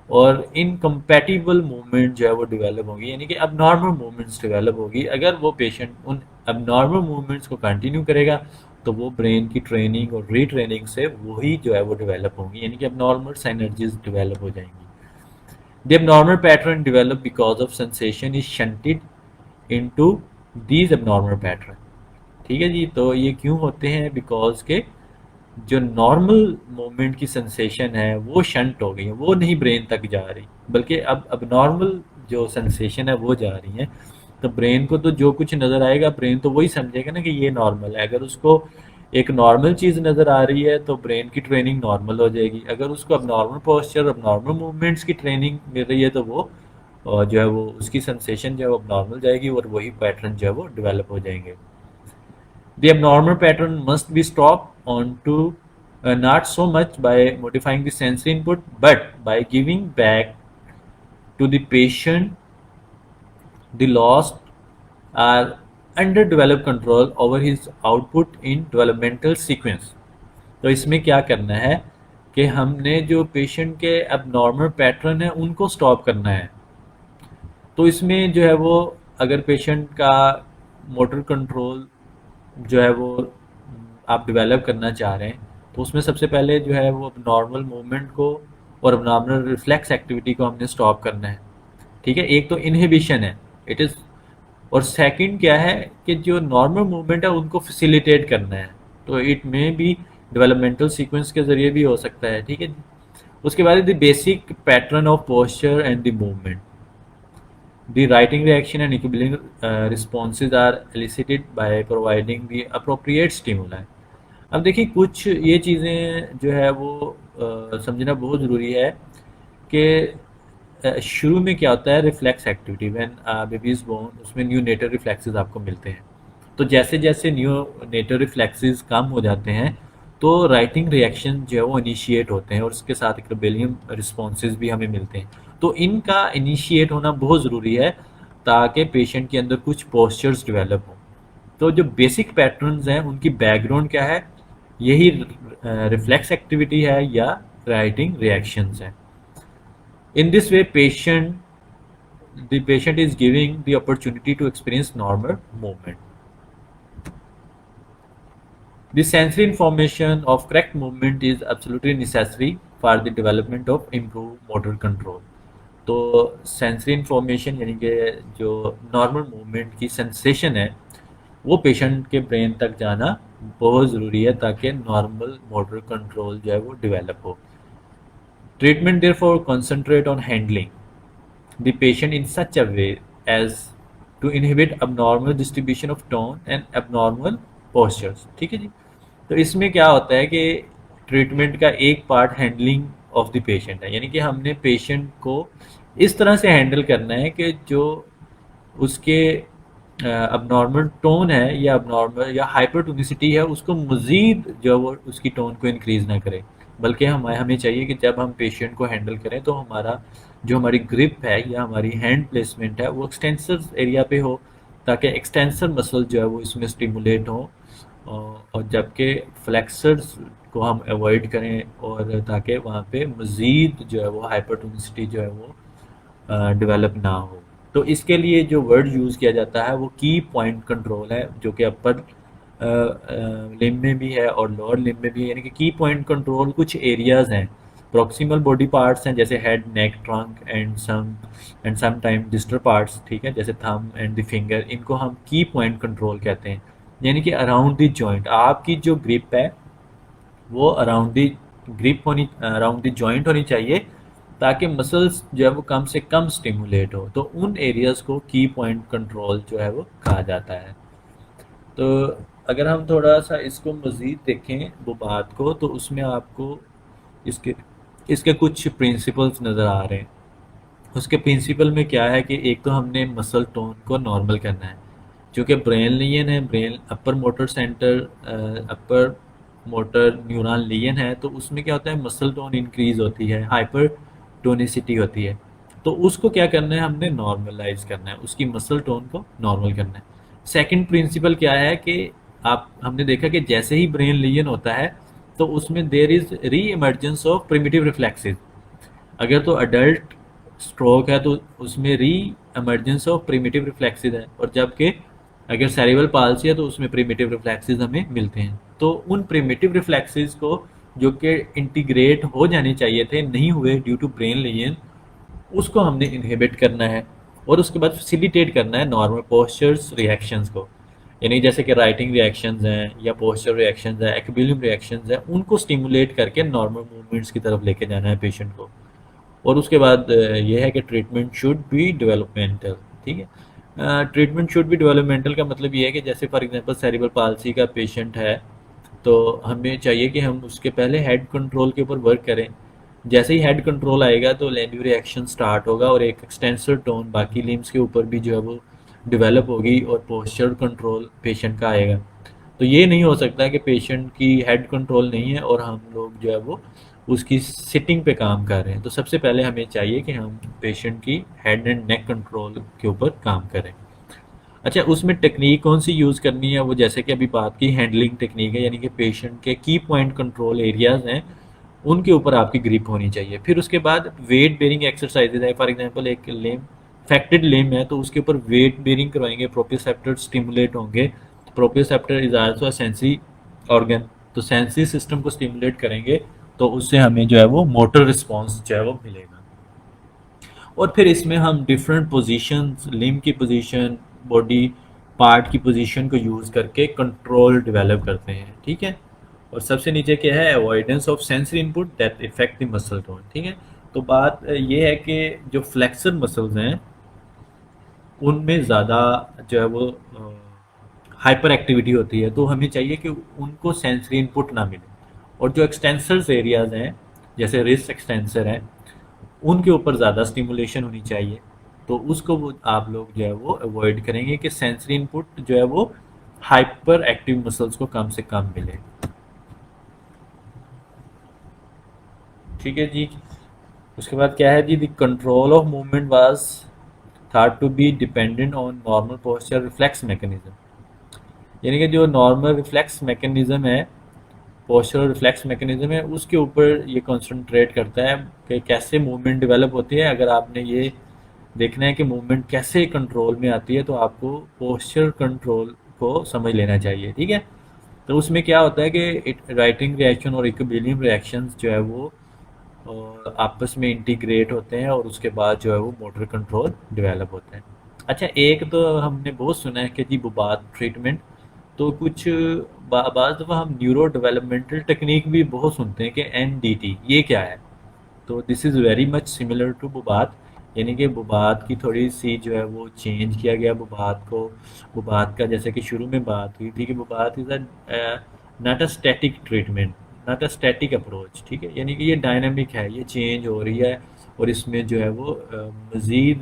और इनकम्पैटिबल मूवमेंट जो है वो डेवलप होगी, यानी कि अबनॉर्मल मूवमेंट्स डेवलप होगी। अगर वो पेशेंट उन अबनॉर्मल मूवमेंट्स को कंटिन्यू करेगा तो वो ब्रेन की ट्रेनिंग और रीट्रेनिंग से वही जो है वो डेवलप होंगी, यानी कि अबनॉर्मल एनर्जीज डेवलप हो जाएंगी। The abnormal pattern developed because of sensation is shunted into these abnormal pattern। ठीक है जी, तो ये क्यों होते हैं? बिकॉज के जो नॉर्मल मूवमेंट की सेंसेशन है वो शंट हो गई है, वो नहीं ब्रेन तक जा रही, बल्कि अब नॉर्मल जो सेंसेशन है वो जा रही है। तो ब्रेन को तो जो कुछ नज़र आएगा ब्रेन तो वही समझेगा ना कि ये नॉर्मल है। अगर उसको एक नॉर्मल चीज़ नज़र आ रही है तो ब्रेन की ट्रेनिंग नॉर्मल हो जाएगी। अगर उसको अब नॉर्मल पोस्चर अब नॉर्मल मूवमेंट्स की ट्रेनिंग मिल रही है तो वो जो है वो उसकी सेंसेशन जो है वो अब नॉर्मल जाएगी और वही पैटर्न जो है वो डेवलप हो जाएंगे। The abnormal pattern must be stopped onto not so much by modifying the sensory input, but by giving back to the patient the lost or underdeveloped control over his output in developmental sequence। तो इसमें क्या करना है कि हमने जो patient के abnormal pattern है उनको स्टॉप करना है। तो इसमें जो है वो अगर पेशेंट का मोटर कंट्रोल जो है वो आप डेवलप करना चाह रहे हैं तो उसमें सबसे पहले जो है वो नॉर्मल मूवमेंट को और नॉर्मल रिफ्लेक्स एक्टिविटी को हमने स्टॉप करना है। ठीक है, एक तो इनहिबिशन है इट इज़, और सेकंड क्या है कि जो नॉर्मल मूवमेंट है उनको फैसिलिटेट करना है। तो इट में भी डेवलपमेंटल सीक्वेंस के ज़रिए भी हो सकता है। ठीक है, उसके बाद the basic pattern of posture and the movement. The writing reaction and equilibrium responses are elicited by providing the appropriate stimuli। अब देखिए कुछ ये चीज़ें जो है वो समझना बहुत ज़रूरी है कि शुरू में क्या होता है reflex activity when baby is born, उसमें न्यू नेटर रिफ्लेक्सेस आपको मिलते हैं। तो जैसे जैसे न्यू नेटर रिफ्लेक्सेस कम हो जाते हैं तो राइटिंग रिएक्शन जो है वो इनिशिएट होते हैं और उसके साथ इक्विलिब्रियम रिस्पॉन्सेज भी हमें मिलते हैं। तो इनका इनिशिएट होना बहुत ज़रूरी है ताकि पेशेंट के अंदर कुछ पोस्चर्स डेवलप हों। तो जो बेसिक पैटर्न्स हैं उनकी बैकग्राउंड क्या है, यही रिफ्लेक्स एक्टिविटी है या राइटिंग रिएक्शंस हैं। In this way the patient is giving the opportunity to experience normal movement। The sensory information of correct movement is absolutely necessary for the development of improved motor control। तो sensory information यानी कि जो normal movement की sensation है वो patient के brain तक जाना बहुत ज़रूरी है ताकि नॉर्मल मोटर कंट्रोल जो है वो डेवलप हो। Treatment therefore concentrate on handling the patient in such a way as to inhibit abnormal distribution of tone and abnormal postures। ठीक है जी, तो इसमें क्या होता है कि ट्रीटमेंट का एक part handling of the patient है, यानी कि हमने पेशेंट को इस तरह से हैंडल करना है कि जो उसके अबनॉर्मल टोन है या अबनॉर्मल या हाइपरटोनिसिटी है उसको मज़ीद जो वो उसकी टोन को इंक्रीज़ ना करे, बल्कि हमें चाहिए कि जब हम पेशेंट को हैंडल करें तो हमारा जो हमारी ग्रिप है या हमारी हैंड प्लेसमेंट है वो एक्सटेंसर एरिया पे हो ताकि एक्सटेंसर मसल जो है वो इसमें स्टिमुलेट हो और जबकि फ्लेक्सर्स को हम अवॉइड करें और ताकि वहाँ पे मज़ीद जो है वो हाइपरटोनिसिटी जो है वो डेवलप ना हो। तो इसके लिए जो वर्ड यूज़ किया जाता है वो की पॉइंट कंट्रोल है जो कि अपर लिम्ब में भी है और लोअर लिम्ब में भी है। यानी कि की पॉइंट कंट्रोल कुछ एरियाज़ हैं, प्रॉक्सिमल बॉडी पार्ट्स हैं जैसे head neck trunk and some time distal parts, ठीक है, जैसे थंब एंड द फिंगर, इनको हम की पॉइंट कंट्रोल कहते हैं। यानी कि अराउंड द जॉइंट आपकी जो ग्रिप है वो अराउंड द जॉइंट होनी चाहिए ताकि मसल्स जो है वो कम से कम स्टिमुलेट हो। तो उन एरियाज़ को की पॉइंट कंट्रोल जो है वो कहा जाता है। तो अगर हम थोड़ा सा इसको मज़ीद देखें वो बात को तो उसमें आपको इसके इसके कुछ प्रिंसिपल्स नज़र आ रहे हैं। उसके प्रिंसिपल में क्या है कि एक तो हमने मसल टोन को नॉर्मल करना है, क्योंकि ब्रेन लीन है, brain upper motor centre upper motor neuron लीन है, तो उसमें क्या होता है मसल टोन इंक्रीज होती है, हाइपर टोनिसिटी होती है। तो उसको क्या करना है हमने नॉर्मलाइज करना है, उसकी मसल टोन को नॉर्मल करना है। सेकंड प्रिंसिपल क्या है कि आप हमने देखा कि जैसे ही ब्रेन लीजन होता है तो उसमें देर इज री इमर्जेंस ऑफ प्रिमिटिव रिफ्लेक्सेस। अगर तो अडल्ट स्ट्रोक है तो उसमें री इमर्जेंस ऑफ प्रिमिटिव रिफ्लेक्सेस है, और जबकि अगर सेरिब्रल पाल्सी है तो उसमें प्रिमिटिव रिफ्लेक्सेस हमें मिलते हैं। तो उन प्रिमिटिव रिफ्लेक्सेस को जो कि इंटीग्रेट हो जाने चाहिए थे नहीं हुए ड्यू टू ब्रेन लीजन, उसको हमने इनहिबिट करना है और उसके बाद फैसिलिटेट करना है नॉर्मल पोस्चर्स रिएक्शंस को। यानी जैसे कि राइटिंग रिएक्शंस हैं या पोस्चर रिएक्शंस हैं, एक्विलिब्रियम रिएक्शंस हैं, उनको स्टिमुलेट करके नॉर्मल मूवमेंट्स की तरफ लेके जाना है पेशेंट को। और उसके बाद ये है कि ट्रीटमेंट शुड बी डेवलपमेंटल। ठीक है, ट्रीटमेंट शुड बी डेवलपमेंटल का मतलब ये है कि जैसे फॉर एग्जांपल सेरिब्रल पाल्सी का पेशेंट है तो हमें चाहिए कि हम उसके पहले हेड कंट्रोल के ऊपर वर्क करें। जैसे ही हेड कंट्रोल आएगा तो लैंड रिएक्शन स्टार्ट होगा और एक एक्सटेंसर टोन बाकी लिम्स के ऊपर भी जो है वो डेवलप होगी और पोस्चर कंट्रोल पेशेंट का आएगा। तो ये नहीं हो सकता कि पेशेंट की हेड कंट्रोल नहीं है और हम लोग जो है वो उसकी सिटिंग पे काम कर रहे हैं। तो सबसे पहले हमें चाहिए कि हम पेशेंट की हेड एंड नेक कंट्रोल के ऊपर काम करें। अच्छा, उसमें टेक्निक कौन सी यूज़ करनी है, वो जैसे कि अभी बात की हैंडलिंग टेक्निक है, यानी कि पेशेंट के की पॉइंट कंट्रोल एरियाज हैं उनके ऊपर आपकी ग्रिप होनी चाहिए। फिर उसके बाद वेट बेरिंग एक्सरसाइजेज है। फॉर एग्जांपल एक लेम फैक्टेड लेम है तो उसके ऊपर वेट बेरिंग करवाएंगे, प्रोप्रियोसेप्टर स्टिमुलेट होंगे। Proprioceptor is also a sensory organ, तो सेंसरी सिस्टम को स्टिमुलेट करेंगे तो उससे हमें जो है वो मोटर रिस्पॉन्स जो है वो मिलेगा। और फिर इसमें हम डिफरेंट पोजीशंस, लिम्ब की पोजीशन, बॉडी पार्ट की पोजीशन को यूज़ करके कंट्रोल डेवलप करते हैं। ठीक है, और सबसे नीचे क्या है, avoidance of sensory input that effect the muscle tone. ठीक है, तो बात ये है कि जो फ्लेक्सर मसल्स हैं उनमें ज़्यादा जो है वो हाइपर एक्टिविटी होती है, तो हमें चाहिए कि उनको सेंसरी इनपुट ना मिले। और जो एक्सटेंसर्स एरियाज हैं जैसे रिस्ट एक्सटेंसर हैं उनके ऊपर ज़्यादा स्टिमुलेशन होनी चाहिए। तो उसको वो आप लोग जो है वो अवॉइड करेंगे कि सेंसरी इनपुट जो है वो हाइपर एक्टिव मसल्स को कम से कम मिले। ठीक है जी। उसके बाद क्या है जी, the control of movement was thought to be dependent on normal posture reflex mechanism. यानी कि जो नॉर्मल रिफ्लेक्स मैकेनिज्म है, पोस्चरल रिफ्लेक्स मैकेनिज्म है, उसके ऊपर ये कंसंट्रेट करता है कि कैसे मूवमेंट डेवलप होती है। अगर आपने ये देखना है कि मूवमेंट कैसे कंट्रोल में आती है तो आपको पोस्चर कंट्रोल को समझ लेना चाहिए। ठीक है, तो उसमें क्या होता है कि राइटिंग रिएक्शन और इक्विलिब्रियम रिएक्शंस जो है वो आपस में इंटीग्रेट होते हैं और उसके बाद जो है वो मोटर कंट्रोल डेवलप होता है। अच्छा, एक तो हमने बहुत सुना है कि जी बुबाद ट्रीटमेंट, तो कुछ बाज़ दफ़ा हम न्यूरो डेवलपमेंटल टेक्निक भी बहुत सुनते हैं कि एनडीटी ये क्या है। तो this is very much similar to Bobath, यानी कि बुबाद की थोड़ी सी जो है वो चेंज किया गया बुबाद को। बुबाद का जैसे कि शुरू में बात हुई थी कि Bobath is a not a static treatment, not a static approach. ठीक है, यानी कि ये डायनामिक है, ये चेंज हो रही है और इसमें जो है वो मज़ीद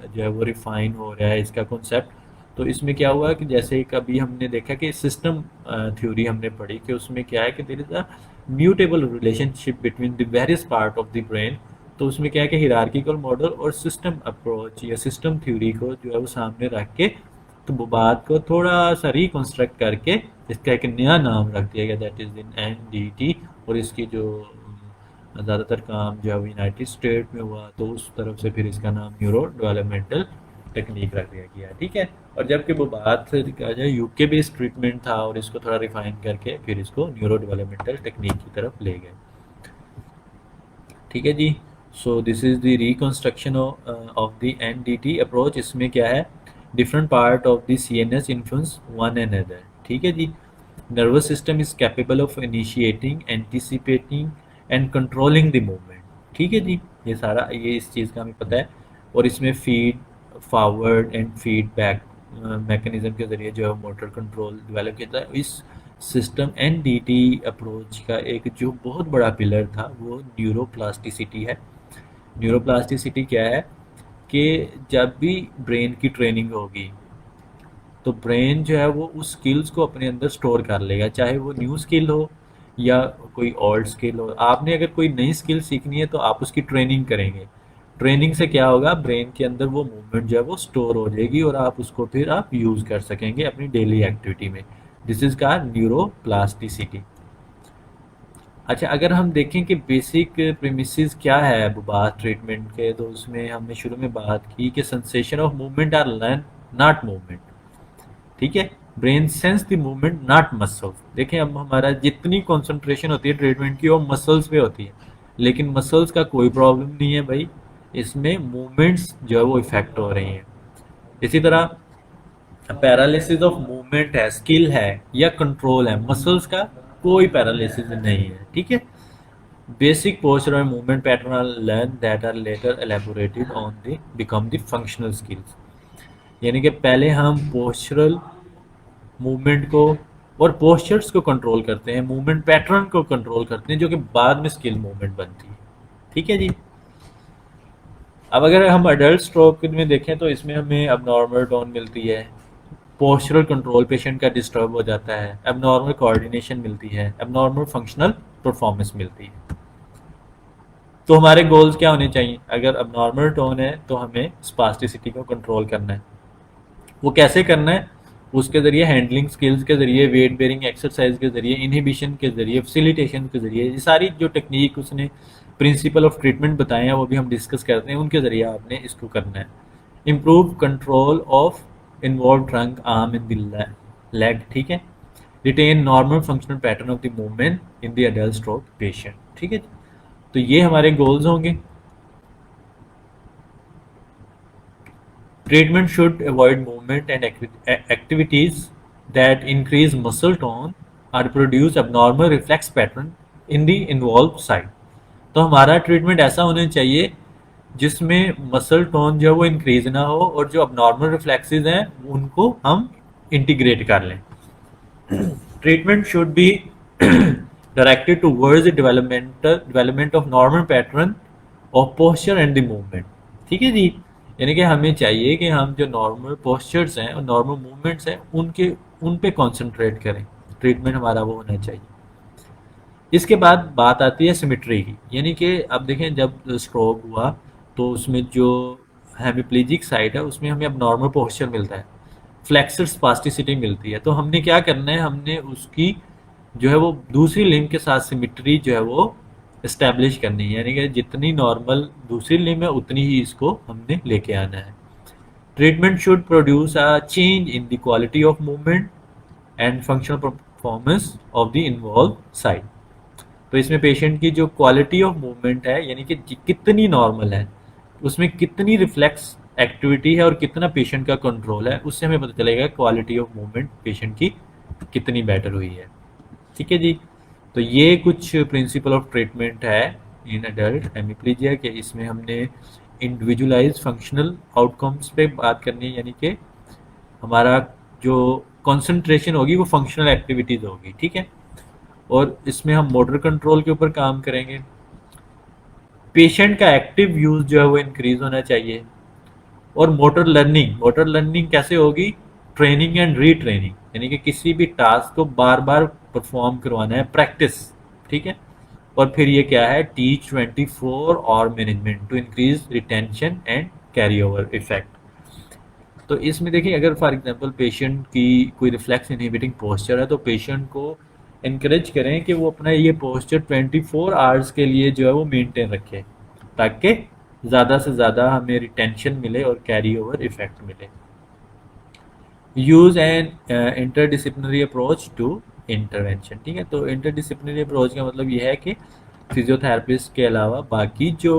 जो है वो रिफ़ाइन हो रहा है इसका कॉन्सेप्ट। तो इसमें क्या हुआ कि जैसे कभी हमने देखा कि सिस्टम थ्योरी हमने पढ़ी कि उसमें क्या है कि there is a mutable relationship between the various part of the brain. तो उसमें क्या है कि हिरार्किकल मॉडल और सिस्टम अप्रोच या सिस्टम थ्योरी को जो है वो सामने रख के तो वो बात को थोड़ा सा रिकंस्ट्रक्ट करके इसका एक नया नाम रख दिया गया, दैट इज़ इन एनडीटी। और इसकी जो ज़्यादातर काम जो है वो यूनाइटेड स्टेट में हुआ तो उस तरफ से फिर इसका नाम न्यूरो डेवलपमेंटल टेक्निक रख दिया गया। ठीक है, और जबकि वो बात कहा जाए यूके बेस्ड ट्रीटमेंट था और इसको थोड़ा रिफाइन करके फिर इसको न्यूरो डेवलपमेंटल टेक्निक की तरफ ले गए। ठीक है जी। So this is the reconstruction of the NDT approach. इसमें क्या है, different part of the CNS influence one another. ठीक है जी। Nervous system is capable of initiating, anticipating and controlling the movement. ठीक है जी, ये सारा ये इस चीज़ का हमें पता है। और इसमें feed forward and feedback mechanism के ज़रिए जो है मोटर कंट्रोल डेवलप किया था। इस सिस्टम एनडीटी अप्रोच का एक जो बहुत बड़ा पिलर था वो न्यूरोप्लास्टिसिटी है। न्यूरोप्लास्टिसिटी क्या है कि जब भी ब्रेन की ट्रेनिंग होगी तो ब्रेन जो है वो उस स्किल्स को अपने अंदर स्टोर कर लेगा, चाहे वो न्यू स्किल हो या कोई ओल्ड स्किल हो। आपने अगर कोई नई स्किल सीखनी है तो आप उसकी ट्रेनिंग करेंगे, ट्रेनिंग से क्या होगा, ब्रेन के अंदर वो मूवमेंट जो है वो स्टोर हो जाएगी और आप उसको फिर आप यूज़ कर सकेंगे अपनी डेली एक्टिविटी में। दिस इज़ का न्यूरोप्लास्टिसिटी। अच्छा, अगर हम देखें कि बेसिक प्रीमिसेस क्या है अब बात ट्रीटमेंट के, तो उसमें हमने शुरू में बात की कि sensation of movement are learn, not movement. ठीक है, brain sense the movement not muscles. देखें, अब हमारा जितनी कंसंट्रेशन होती है ट्रीटमेंट की वो मसल्स पे होती है, लेकिन मसल्स का कोई प्रॉब्लम नहीं है भाई, इसमें मूवमेंट्स जो है वो इफेक्ट हो रही हैं। इसी तरह पैरालिसिस ऑफ मूवमेंट है, स्किल है या कंट्रोल है, मसल्स का कोई पैरालिसिस नहीं है। ठीक है, बेसिक पोस्चर और movement pattern are learn that are later elaborated on the become the functional skills. यानी कि पहले हम पोस्चरल मूवमेंट को और पोस्चर्स को कंट्रोल करते हैं, मूवमेंट पैटर्न को कंट्रोल करते हैं, जो कि बाद में स्किल मूवमेंट बनती है। ठीक है जी। अब अगर हम अडल्ट स्ट्रोक में देखें तो इसमें हमें अबनॉर्मल टोन मिलती है, पोस्चरल कंट्रोल पेशेंट का डिस्टर्ब हो जाता है, एबनॉर्मल कोऑर्डिनेशन मिलती है, एबनॉर्मल फंक्शनल परफॉर्मेंस मिलती है। तो हमारे गोल्स क्या होने चाहिए? अगर अबनॉर्मल टोन है तो हमें स्पास्टिसिटी को कंट्रोल करना है। वो कैसे करना है? उसके ज़रिए हैंडलिंग स्किल्स के ज़रिए, वेट बेरिंग एक्सरसाइज के ज़रिए, इनहिबिशन के ज़रिए, फैसिलिटेशन के ज़रिए, ये सारी जो टेक्निक उसने प्रिंसिपल ऑफ ट्रीटमेंट बताए हैं वो भी हम डिस्कस करते हैं, उनके ज़रिए आपने इसको करना है। Improve control of involve trunk arm in the leg. ठीक है, retain normal functional pattern of the movement in the adult stroke patient. ठीक है, तो ये हमारे गोल्स होंगे। Treatment should avoid movement and activities that increase muscle tone or produce abnormal reflex pattern in the involved side। तो हमारा treatment ऐसा होना चाहिए जिसमें मसल टोन जो है वो इंक्रीज ना हो और जो abnormal रिफ्लेक्सेस हैं उनको हम इंटीग्रेट कर लें। Treatment should be directed towards the development of normal pattern of posture and the movement। ठीक है जी, यानी कि हमें चाहिए कि हम जो नॉर्मल पोस्चर्स हैं और नॉर्मल मूवमेंट्स हैं उन पे कॉन्सेंट्रेट करें, ट्रीटमेंट हमारा वो होना चाहिए। इसके बाद बात आती है सिमेट्री की, यानी कि अब देखें जब स्ट्रोक हुआ तो उसमें जो हेमिप्लेजिक साइड है उसमें हमें अब नॉर्मल पोस्चर मिलता है, फ्लेक्सर स्पास्टिसिटी मिलती है। तो हमने क्या करना है, हमने उसकी जो है वो दूसरी लिम्ब के साथ सिमेट्री जो है वो इस्टेब्लिश करनी है, यानी कि जितनी नॉर्मल दूसरी लिम्ब है उतनी ही इसको हमने लेके आना है। Treatment should produce a change in the quality of movement and functional performance of the involve side. तो इसमें पेशेंट की जो क्वालिटी ऑफ मूवमेंट है, यानी कि कितनी नॉर्मल है, उसमें कितनी रिफ्लेक्स एक्टिविटी है और कितना पेशेंट का कंट्रोल है, उससे हमें पता चलेगा क्वालिटी ऑफ मूवमेंट पेशेंट की कितनी बेटर हुई है। ठीक है जी, तो ये कुछ प्रिंसिपल ऑफ ट्रीटमेंट है इन अडल्ट हेमिप्लीजिया के। इसमें हमने इंडिविजुअलाइज फंक्शनल आउटकम्स पे बात करनी है, यानी कि हमारा जो कंसंट्रेशन होगी वो फंक्शनल एक्टिविटीज़ होगी। ठीक है, और इसमें हम मोटर कंट्रोल के ऊपर काम करेंगे। पेशेंट का एक्टिव यूज़ जो है वो इंक्रीज होना चाहिए। और मोटर लर्निंग कैसे होगी? ट्रेनिंग एंड रीट्रेनिंग, यानी कि किसी भी टास्क को बार बार परफॉर्म करवाना है, प्रैक्टिस। ठीक है, और फिर ये क्या है, टीच 24 और management to increase retention and carry over effect. तो इसमें देखिए, अगर फॉर एग्जांपल पेशेंट की कोई रिफ्लेक्स इनहिबिटिंग पोस्चर है तो पेशेंट को इनकरेज करें कि वो अपना ये पोस्चर 24 आवर्स के लिए जो है वो मेंटेन रखे, ताकि ज़्यादा से ज़्यादा हमें रिटेंशन मिले और कैरी ओवर इफेक्ट मिले। Use an interdisciplinary approach to intervention. ठीक है, तो इंटरडिसिप्लिनरी अप्रोच का मतलब ये है कि फिजियोथेरेपिस्ट के अलावा बाकी जो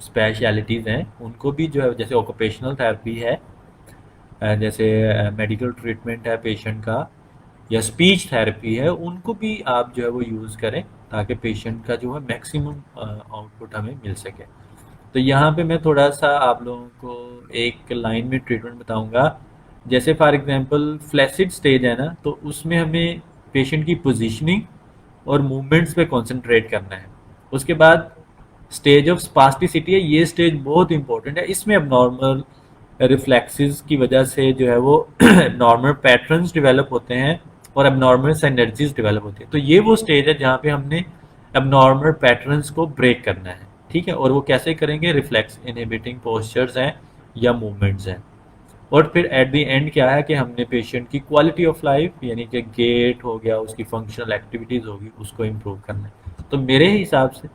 स्पेशलिटीज़ हैं उनको भी जो है, जैसे ऑक्यूपेशनल थेरेपी है, जैसे मेडिकल ट्रीटमेंट है पेशेंट का, या स्पीच थेरेपी है, उनको भी आप जो है वो यूज़ करें ताकि पेशेंट का जो है मैक्सिमम आउटपुट हमें मिल सके। तो यहाँ पे मैं थोड़ा सा आप लोगों को एक लाइन में ट्रीटमेंट बताऊँगा। जैसे फॉर एग्जांपल फ्लैसिड स्टेज है ना, तो उसमें हमें पेशेंट की पोजीशनिंग और मूवमेंट्स पे कंसंट्रेट करना है। उसके बाद स्टेज ऑफ स्पास्टिसिटी है, ये स्टेज बहुत इंपॉर्टेंट है। इसमें अब नॉर्मल रिफ्लेक्सेस की वजह से जो है वो नॉर्मल पैटर्न्स डेवलप होते हैं और अब नॉर्मल सिनर्जीज डेवलप होती है। तो ये वो स्टेज है जहाँ पे हमने अब नॉर्मल पैटर्न्स को ब्रेक करना है। ठीक है, और वो कैसे करेंगे, रिफ्लेक्स इनहिबिटिंग पोस्चर्स हैं या मूवमेंट्स हैं। और फिर एट द एंड क्या है कि हमने पेशेंट की क्वालिटी ऑफ लाइफ यानी कि गेट हो गया, उसकी फंक्शनल एक्टिविटीज़ होगी, उसको इम्प्रूव करना है। तो मेरे हिसाब से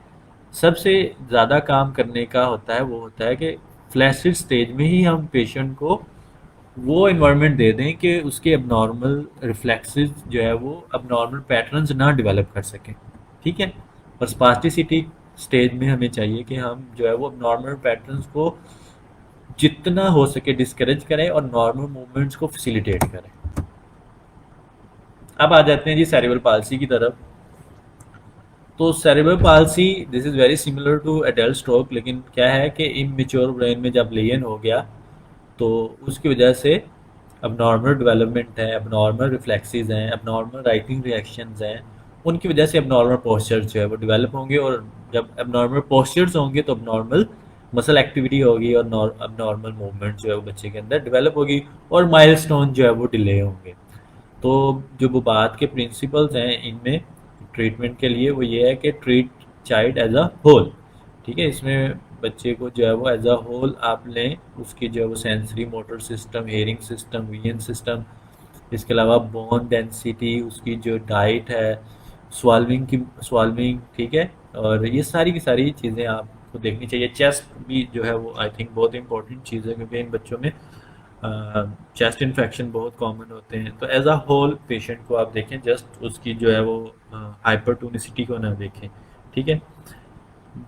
सबसे ज़्यादा काम करने का होता है वो होता है कि फ्लैसिड स्टेज में ही हम पेशेंट को वो इन्वायरमेंट दे दें कि उसके अबनॉर्मल रिफ्लेक्सेस जो है वो अबनॉर्मल पैटर्न्स ना डेवलप कर सकें। ठीक है, और स्पास्टिसिटी स्टेज में हमें चाहिए कि हम जो है वो अबनॉर्मल पैटर्न्स को जितना हो सके डिस्करेज करें और नॉर्मल मूवमेंट्स को फैसिलिटेट करें। अब आ जाते हैं जी सेरेब्रल पाल्सी की तरफ। तो cerebral palsy this is very similar to adult stroke, लेकिन क्या है कि इमेच्योर ब्रेन में जब लेयन हो गया तो उसकी वजह से अबनॉर्मल डेवलपमेंट है, अबनॉर्मल रिफ्लेक्सेस हैं, अबनॉर्मल राइटिंग रिएक्शंस हैं, उनकी वजह से अबनॉर्मल पोस्चर्स जो है वो डेवलप होंगे। और जब अबनॉर्मल पोस्चर्स होंगे तो अबनॉर्मल मसल एक्टिविटी होगी और अबनॉर्मल मूवमेंट जो है वो बच्चे के अंदर डेवलप होगी और माइलस्टोन जो है वो डिले होंगे। तो जो बुबात के प्रिंसिपल्स हैं इनमें ट्रीटमेंट के लिए वो ये है कि treat child as a whole. ठीक है, इसमें बच्चे को जो है वो एज अ होल आप लें, उसकी जो है वो sensory motor system, hearing system, vision system, इसके अलावा बोन डेंसिटी, उसकी जो डाइट है, स्वाल्विंग, ठीक है, और ये सारी की सारी चीज़ें आपको देखनी चाहिए। चेस्ट भी जो है वो आई थिंक बहुत इंपॉर्टेंट चीज़ है क्योंकि इन बच्चों में चेस्ट इन्फेक्शन बहुत कॉमन होते हैं। तो एज अ होल पेशेंट को आप देखें, जस्ट उसकी जो है वो हाइपरटोनिसिटी को ना देखें। ठीक है,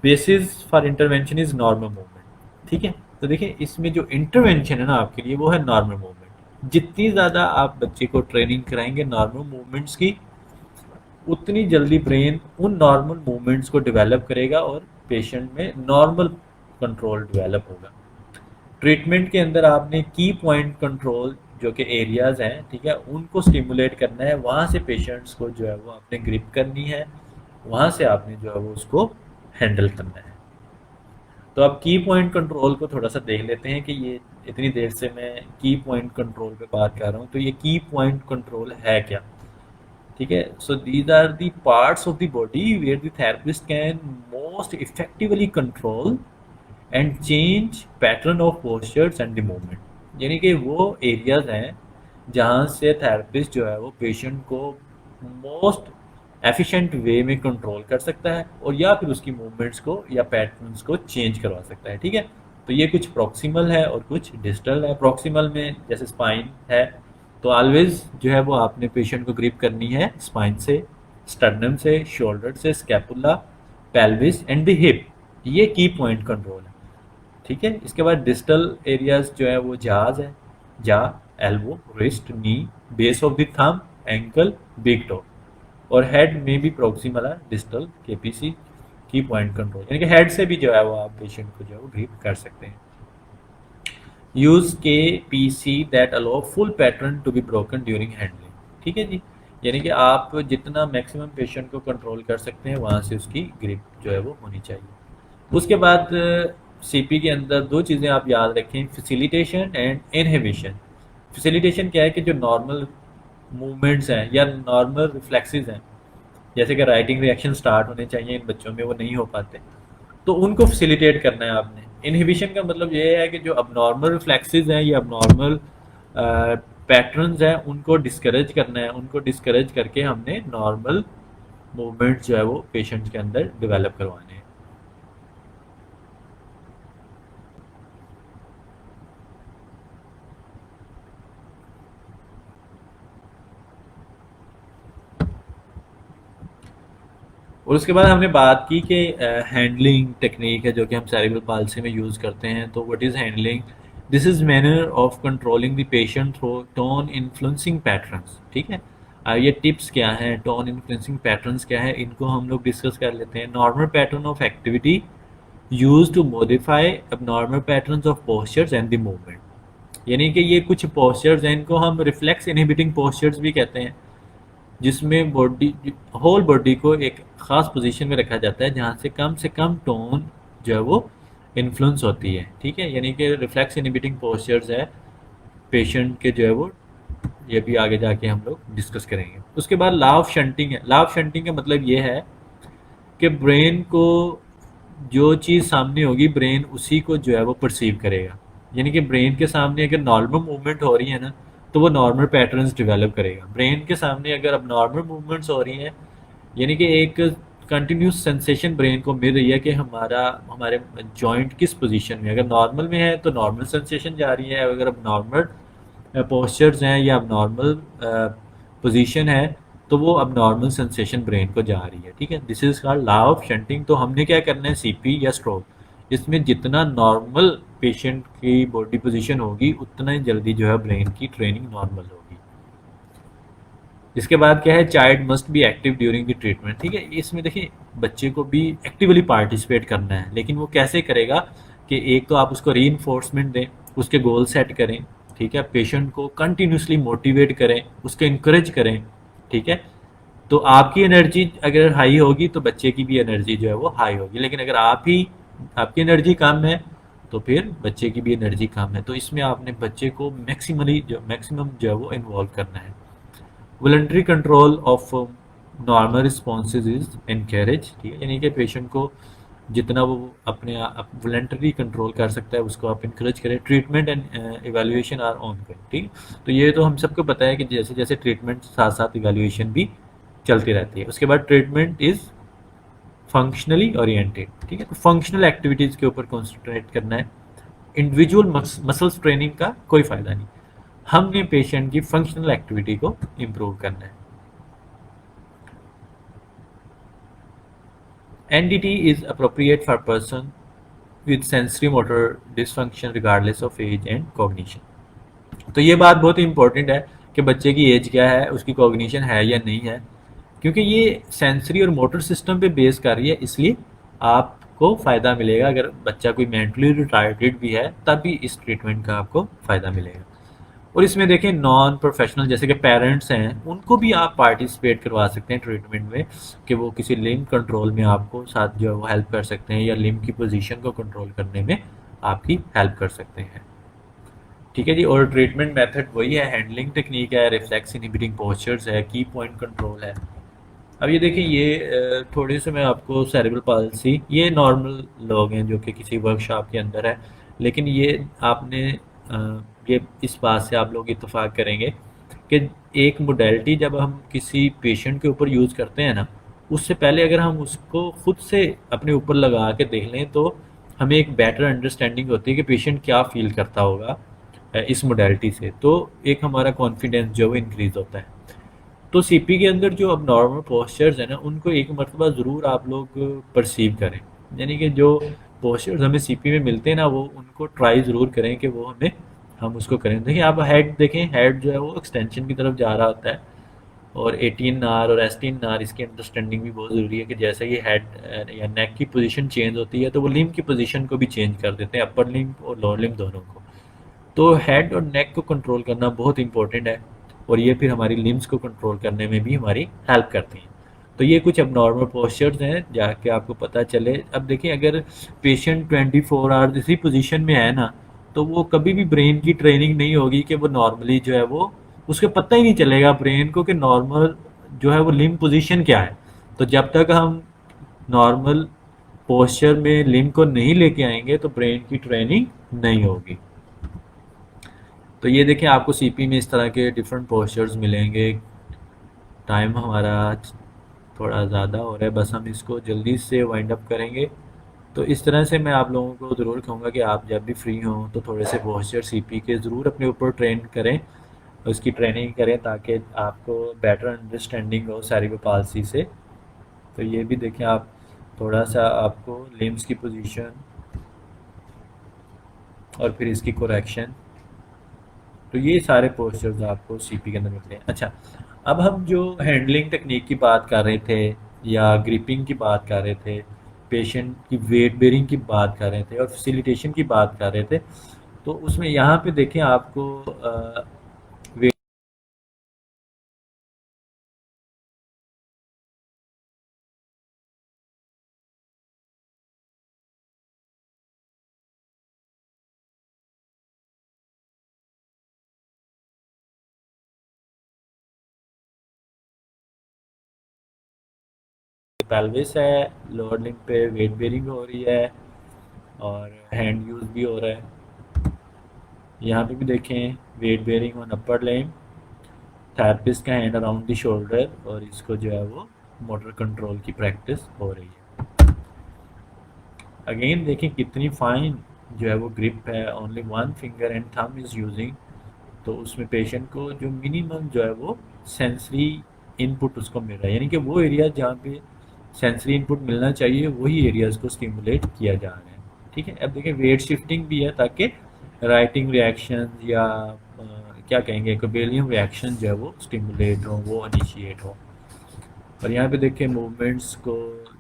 basis for intervention is normal movement. ठीक है, तो देखिए इसमें जो इंटरवेंशन है ना आपके लिए वो है नॉर्मल मूवमेंट। जितनी ज़्यादा आप बच्चे को ट्रेनिंग कराएंगे नॉर्मल मूवमेंट्स की, उतनी जल्दी ब्रेन उन नॉर्मल मूवमेंट्स को डेवलप करेगा और पेशेंट में नॉर्मल कंट्रोल डेवलप होगा। ट्रीटमेंट के अंदर आपने की पॉइंट कंट्रोल जो कि एरियाज हैं, ठीक है, उनको स्टिमुलेट करना है, वहाँ से पेशेंट्स को जो है वो आपने ग्रिप करनी है, वहाँ से आपने जो है वो उसको हैंडल करना है। तो अब की पॉइंट कंट्रोल को थोड़ा सा देख लेते हैं कि ये इतनी देर से मैं की पॉइंट कंट्रोल पे बात कर रहा हूँ, तो ये की पॉइंट कंट्रोल है क्या। ठीक है, so these are the parts of the body where the therapist can most effectively control and change pattern of postures and the movement. यानी कि वो एरियाज हैं जहाँ से थेरेपिस्ट जो है वो पेशेंट को मोस्ट एफिशिएंट वे में कंट्रोल कर सकता है और या फिर उसकी मूवमेंट्स को या पैटर्न्स को चेंज करवा सकता है। ठीक है, तो ये कुछ प्रॉक्सिमल है और कुछ डिस्टल है। प्रॉक्सिमल में जैसे स्पाइन है तो ऑलवेज जो है वो आपने पेशेंट को ग्रिप करनी है स्पाइन से, स्टर्नम से, शोल्डर से, scapula, pelvis and the hip. ये की पॉइंट कंट्रोल है। ठीक है, इसके बाद डिस्टल एरियाज जो है वो जाज है, जा, elbow, wrist, knee, base of the thumb, ankle, big toe, और हेड में भी प्रोक्सिमल है, डिस्टल, केपीसी, की पॉइंट कंट्रोल, यानी कि हेड से भी जो है वो आप पेशेंट को जो है वो ग्रिप कर सकते हैं। यूज के P C that allow full pattern to be broken during handling. ठीक है जी, यानी कि आप जितना मैक्सिमम पेशेंट को कंट्रोल कर सकते हैं वहाँ से उसकी ग्रिप जो है वो होनी चाहिए। उसके बाद सीपी के अंदर दो चीज़ें आप याद रखें, फैसिलिटेशन एंड इनहिबिशन। फैसिलिटेशन क्या है कि जो नॉर्मल मूवमेंट्स हैं या नॉर्मल रिफ्लेक्सेस हैं, जैसे कि राइटिंग रिएक्शन स्टार्ट होने चाहिए इन बच्चों में, वो नहीं हो पाते, तो उनको फैसिलिटेट करना है आपने। इनहिबिशन का मतलब ये है कि जो अबनॉर्मल रिफ्लेक्सेस हैं या अबनॉर्मल पैटर्न्स हैं उनको डिस्करेज करना है, उनको डिस्करेज करके हमने नॉर्मल मूवमेंट जो है वो पेशेंट के अंदर डेवलप करवाने हैं। और उसके बाद हमने बात की कि हैंडलिंग टेक्निक है जो कि हम सेरेब्रल पाल्सी में यूज़ करते हैं। तो what is handling? This is manner of controlling the patient through tone influencing patterns. ठीक है, ये टिप्स क्या हैं, टोन इन्फ्लुएंसिंग पैटर्न्स क्या है, इनको हम लोग डिस्कस कर लेते हैं। Normal pattern of activity use to modify abnormal patterns of postures and the movement. यानी कि ये कुछ पोस्चर्स हैं, इनको हम रिफ्लेक्स इनहिबिटिंग पोस्चर्स भी कहते हैं, जिसमें बॉडी, होल बॉडी को एक ख़ास पोजीशन में रखा जाता है जहाँ से कम टोन जो है वो इन्फ्लुएंस होती है। ठीक है, यानी कि रिफ्लेक्स इनहिबिटिंग पोस्चर्स है पेशेंट के जो है वो, ये भी आगे जाके हम लोग डिस्कस करेंगे। उसके बाद लॉ ऑफ शंटिंग है। लॉ ऑफ शंटिंग का मतलब ये है कि ब्रेन को जो चीज़ सामने होगी ब्रेन उसी को जो है वो परसीव करेगा। यानी कि ब्रेन के सामने अगर नॉर्मल मूवमेंट हो रही है ना, तो वो नॉर्मल पैटर्न्स डेवलप करेगा। ब्रेन के सामने अगर अब नॉर्मल मूवमेंट्स हो रही हैं, यानी कि एक कंटिन्यूस सेंसेशन ब्रेन को मिल रही है कि हमारे जॉइंट किस पोजीशन में, अगर नॉर्मल में है तो नॉर्मल सेंसेशन जा रही है, अगर अब नॉर्मल पोस्चर्स हैं या अब नॉर्मल पोजीशन है, तो वो अब नॉर्मल सेंसेशन ब्रेन को जा रही है। ठीक है, this is called law of shunting. तो हमने क्या करना है, सीपी या स्ट्रोक, इसमें जितना नॉर्मल पेशेंट की बॉडी पोजीशन होगी उतना ही जल्दी जो है ब्रेन की ट्रेनिंग नॉर्मल होगी। इसके बाद क्या है, child must be active during the treatment. ठीक है, इसमें देखिए बच्चे को भी एक्टिवली पार्टिसिपेट करना है, लेकिन वो कैसे करेगा कि एक तो आप उसको री दें, उसके गोल सेट करें। ठीक है, पेशेंट को कंटिन्यूसली मोटिवेट करें, उसको इंकरेज करें। ठीक है, तो आपकी एनर्जी अगर हाई होगी तो बच्चे की भी एनर्जी जो है वो हाई होगी, लेकिन अगर आपकी एनर्जी कम है तो फिर बच्चे की भी एनर्जी कम है। तो इसमें आपने बच्चे को मैक्सिमम जो है वो इन्वॉल्व करना है। Voluntary control of normal responses is encourage. ठीक है, यानी कि पेशेंट को जितना वो अपने आप वॉलंटरी कंट्रोल कर सकता है उसको आप इंकरेज करें। Treatment and evaluation are ongoing. ठीक, तो ये तो हम सबको पता है कि जैसे जैसे ट्रीटमेंट साथ साथ इवैल्यूएशन भी चलती रहती है। उसके बाद ट्रीटमेंट इज फंक्शनली ओरिएंटेड। ठीक है, तो फंक्शनल एक्टिविटीज़ के ऊपर कॉन्सेंट्रेट करना है। इंडिविजुअल मसल्स ट्रेनिंग का कोई फ़ायदा नहीं, हमने पेशेंट की फंक्शनल एक्टिविटी को इम्प्रूव करना है। NDT is appropriate for person with sensory motor dysfunction regardless of age and cognition। तो ये बात बहुत इंपॉर्टेंट है कि बच्चे की एज क्या है, उसकी कॉग्निशन है या नहीं है, क्योंकि ये सेंसरी और मोटर सिस्टम पे बेस कर रही है। इसलिए आपको फ़ायदा मिलेगा, अगर बच्चा कोई मेंटली रिटार्डेड भी है तब भी इस ट्रीटमेंट का आपको फ़ायदा मिलेगा। और इसमें देखें नॉन प्रोफेशनल जैसे कि पेरेंट्स हैं, उनको भी आप पार्टिसिपेट करवा सकते हैं ट्रीटमेंट में, कि वो किसी लिम्ब कंट्रोल में आपको साथ जो है वो हेल्प कर सकते हैं, या लिम्ब की पोजीशन को कंट्रोल करने में आपकी हेल्प कर सकते हैं। ठीक है जी, और ट्रीटमेंट मेथड वही है, हैंडलिंग टेक्निक है, रिफ्लेक्स इनहिबिटिंग पोस्चर्स है, की पॉइंट कंट्रोल है। अब ये देखिए, ये थोड़ी से मैं आपको सेरेब्रल पाल्सी, ये नॉर्मल लोग हैं जो कि किसी वर्कशॉप के अंदर है, लेकिन ये आपने ये इस बात से आप लोग इत्तेफाक करेंगे कि एक मोडेलिटी जब हम किसी पेशेंट के ऊपर यूज़ करते हैं ना, उससे पहले अगर हम उसको खुद से अपने ऊपर लगा के देख लें तो हमें एक बेटर अंडरस्टैंडिंग होती है कि पेशेंट क्या फ़ील करता होगा इस मोडेलिटी से, तो एक हमारा कॉन्फिडेंस जो है वो इंक्रीज़ होता है। तो सीपी के अंदर जो अब नॉर्मल पोस्चर्स हैं ना, उनको एक मरतबा ज़रूर आप लोग परसीव करें। यानी कि जो पोस्चर्स हमें सीपी में मिलते हैं ना, वो उनको ट्राई ज़रूर करें कि वो हम उसको करें। देखिए आप हेड देखें, हेड जो है वो एक्सटेंशन की तरफ जा रहा होता है, और 18 आर और 16 आर इसकी अंडरस्टैंडिंग भी बहुत ज़रूरी है कि जैसे ही हेड या नेक की पोजीशन चेंज होती है तो वो लिम्ब की पोजीशन को भी चेंज कर देते हैं, अपर लिम्ब और लोअर लिम्ब दोनों को। तो हेड और नेक को कंट्रोल करना बहुत इंपॉर्टेंट है, और ये फिर हमारी लिम्स को कंट्रोल करने में भी हमारी हेल्प करती हैं। तो ये कुछ अब नॉर्मल पोस्चर्स हैं जाके आपको पता चले। अब देखिए अगर पेशेंट 24 आवर्स इसी पोजीशन में है ना, तो वो कभी भी ब्रेन की ट्रेनिंग नहीं होगी कि वो नॉर्मली जो है वो, उसके पता ही नहीं चलेगा ब्रेन को कि नॉर्मल जो है वो लिम्ब पोजीशन क्या है। तो जब तक हम नॉर्मल पोस्चर में लिम्ब को नहीं लेके आएंगे तो ब्रेन की ट्रेनिंग नहीं होगी। तो ये देखिए आपको सीपी में इस तरह के डिफरेंट पोस्चर्स मिलेंगे। टाइम हमारा थोड़ा ज़्यादा हो रहा है, बस हम इसको जल्दी से वाइंड अप करेंगे। तो इस तरह से मैं आप लोगों को ज़रूर कहूँगा कि आप जब भी फ्री हों तो थोड़े से पोस्चर सीपी के ज़रूर अपने ऊपर ट्रेन करें, उसकी ट्रेनिंग करें, ताकि आपको बेटर अंडरस्टैंडिंग हो सेरिब्रल पाल्सी से। तो ये भी देखें आप, थोड़ा सा आपको लिम्स की पोजीशन और फिर इसकी कोरेक्शन, तो ये सारे पोस्चर्स आपको सीपी के अंदर मिलते हैं। अच्छा, अब हम जो हैंडलिंग टेक्निक की बात कर रहे थे, या ग्रिपिंग की बात कर रहे थे, पेशेंट की वेट बेरिंग की बात कर रहे थे, और फैसिलिटेशन की बात कर रहे थे, तो उसमें यहाँ पे देखें आपको वेट पेल्विस है, लोअर लिम्ब पे वेट बेरिंग हो रही है और हैंड यूज़ भी हो रहा है। यहाँ पे भी देखें weight bearing on upper limb, therapist का हैंड अराउंड द शोल्डर और इसको जो है वो मोटर कंट्रोल की प्रैक्टिस हो रही है। अगेन देखें कितनी फाइन जो है वो ग्रिप है, only one finger and thumb is using. तो उसमें पेशेंट को जो मिनिमम जो है वो सेंसरी इनपुट उसको मिल रहा है, यानी कि वो एरिया जहाँ पे सेंसरी इनपुट मिलना चाहिए वही एरियाज को स्टिमुलेट किया जा रहा है। ठीक है, अब देखिए वेट शिफ्टिंग भी है ताकि राइटिंग रिएक्शन या क्या कहेंगे कोबेलियम रिएक्शन जो है वो स्टिमुलेट हो, वो इनिशिएट हो। और यहाँ पे देखिए मूवमेंट्स को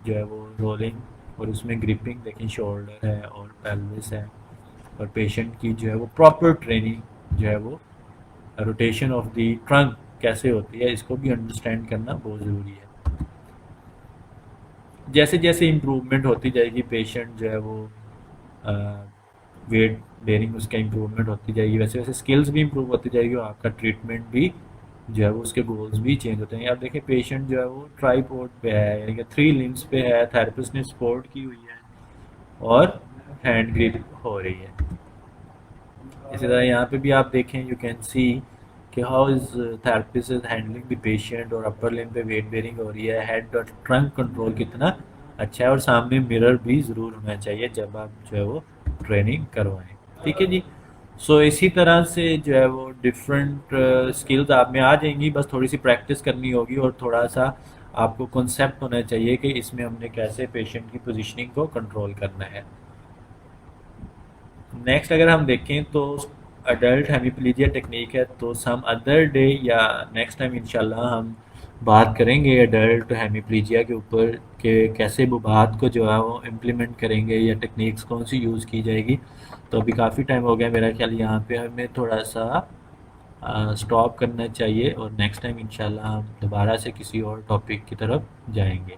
जो है वो रोलिंग और उसमें ग्रिपिंग देखें, शोल्डर है और पेल्विस है। और पेशेंट की जो है वो प्रॉपर ट्रेनिंग जो है वो रोटेशन ऑफ द ट्रंक कैसे होती है इसको भी अंडरस्टैंड करना बहुत ज़रूरी है। जैसे जैसे इम्प्रूवमेंट होती जाएगी पेशेंट जो है वो वेट बेरिंग उसका इम्प्रूवमेंट होती जाएगी, वैसे वैसे स्किल्स भी इम्प्रूव होती जाएगी और आपका ट्रीटमेंट भी जो है वो उसके गोल्स भी चेंज होते हैं। अब देखिए पेशेंट जो है वो ट्राईपोड पे है, यानी कि 3 लिम्स पे है, थेरेपिस्ट ने सपोर्ट की हुई है और हैंड ग्रिप हो रही है। इसी तरह यहाँ पे भी आप देखें, यू कैन सी कि how is therapist is handling the patient और अपर लिम्ब पे वेट बेरिंग हो रही है, हेड और ट्रंक कंट्रोल कितना अच्छा है और सामने मिरर भी ज़रूर होना चाहिए जब आप जो है वो ट्रेनिंग करवाएं। ठीक है जी। सो इसी तरह से जो है वो डिफरेंट स्किल्स आप में आ जाएंगी, बस थोड़ी सी प्रैक्टिस करनी होगी और थोड़ा सा आपको कॉन्सेप्ट होना चाहिए कि इसमें हमने कैसे पेशेंट की पोजीशनिंग को कंट्रोल करना है। नेक्स्ट अगर हम देखें तो अडल्ट हेमीप्लीजिया टेक्निक है, तो सम अदर डे या नेक्स्ट टाइम इंशाल्लाह हम बात करेंगे अडल्ट हेमीप्लीजिया के ऊपर कि कैसे बुबात को जो है वो इम्प्लीमेंट करेंगे या टेक्निक्स कौन सी यूज़ की जाएगी। तो अभी काफ़ी टाइम हो गया मेरा ख्याल, यहाँ पे हमें थोड़ा सा स्टॉप करना चाहिए और नेक्स्ट टाइम इंशाल्लाह हम दोबारा से किसी और टॉपिक की तरफ जाएंगे।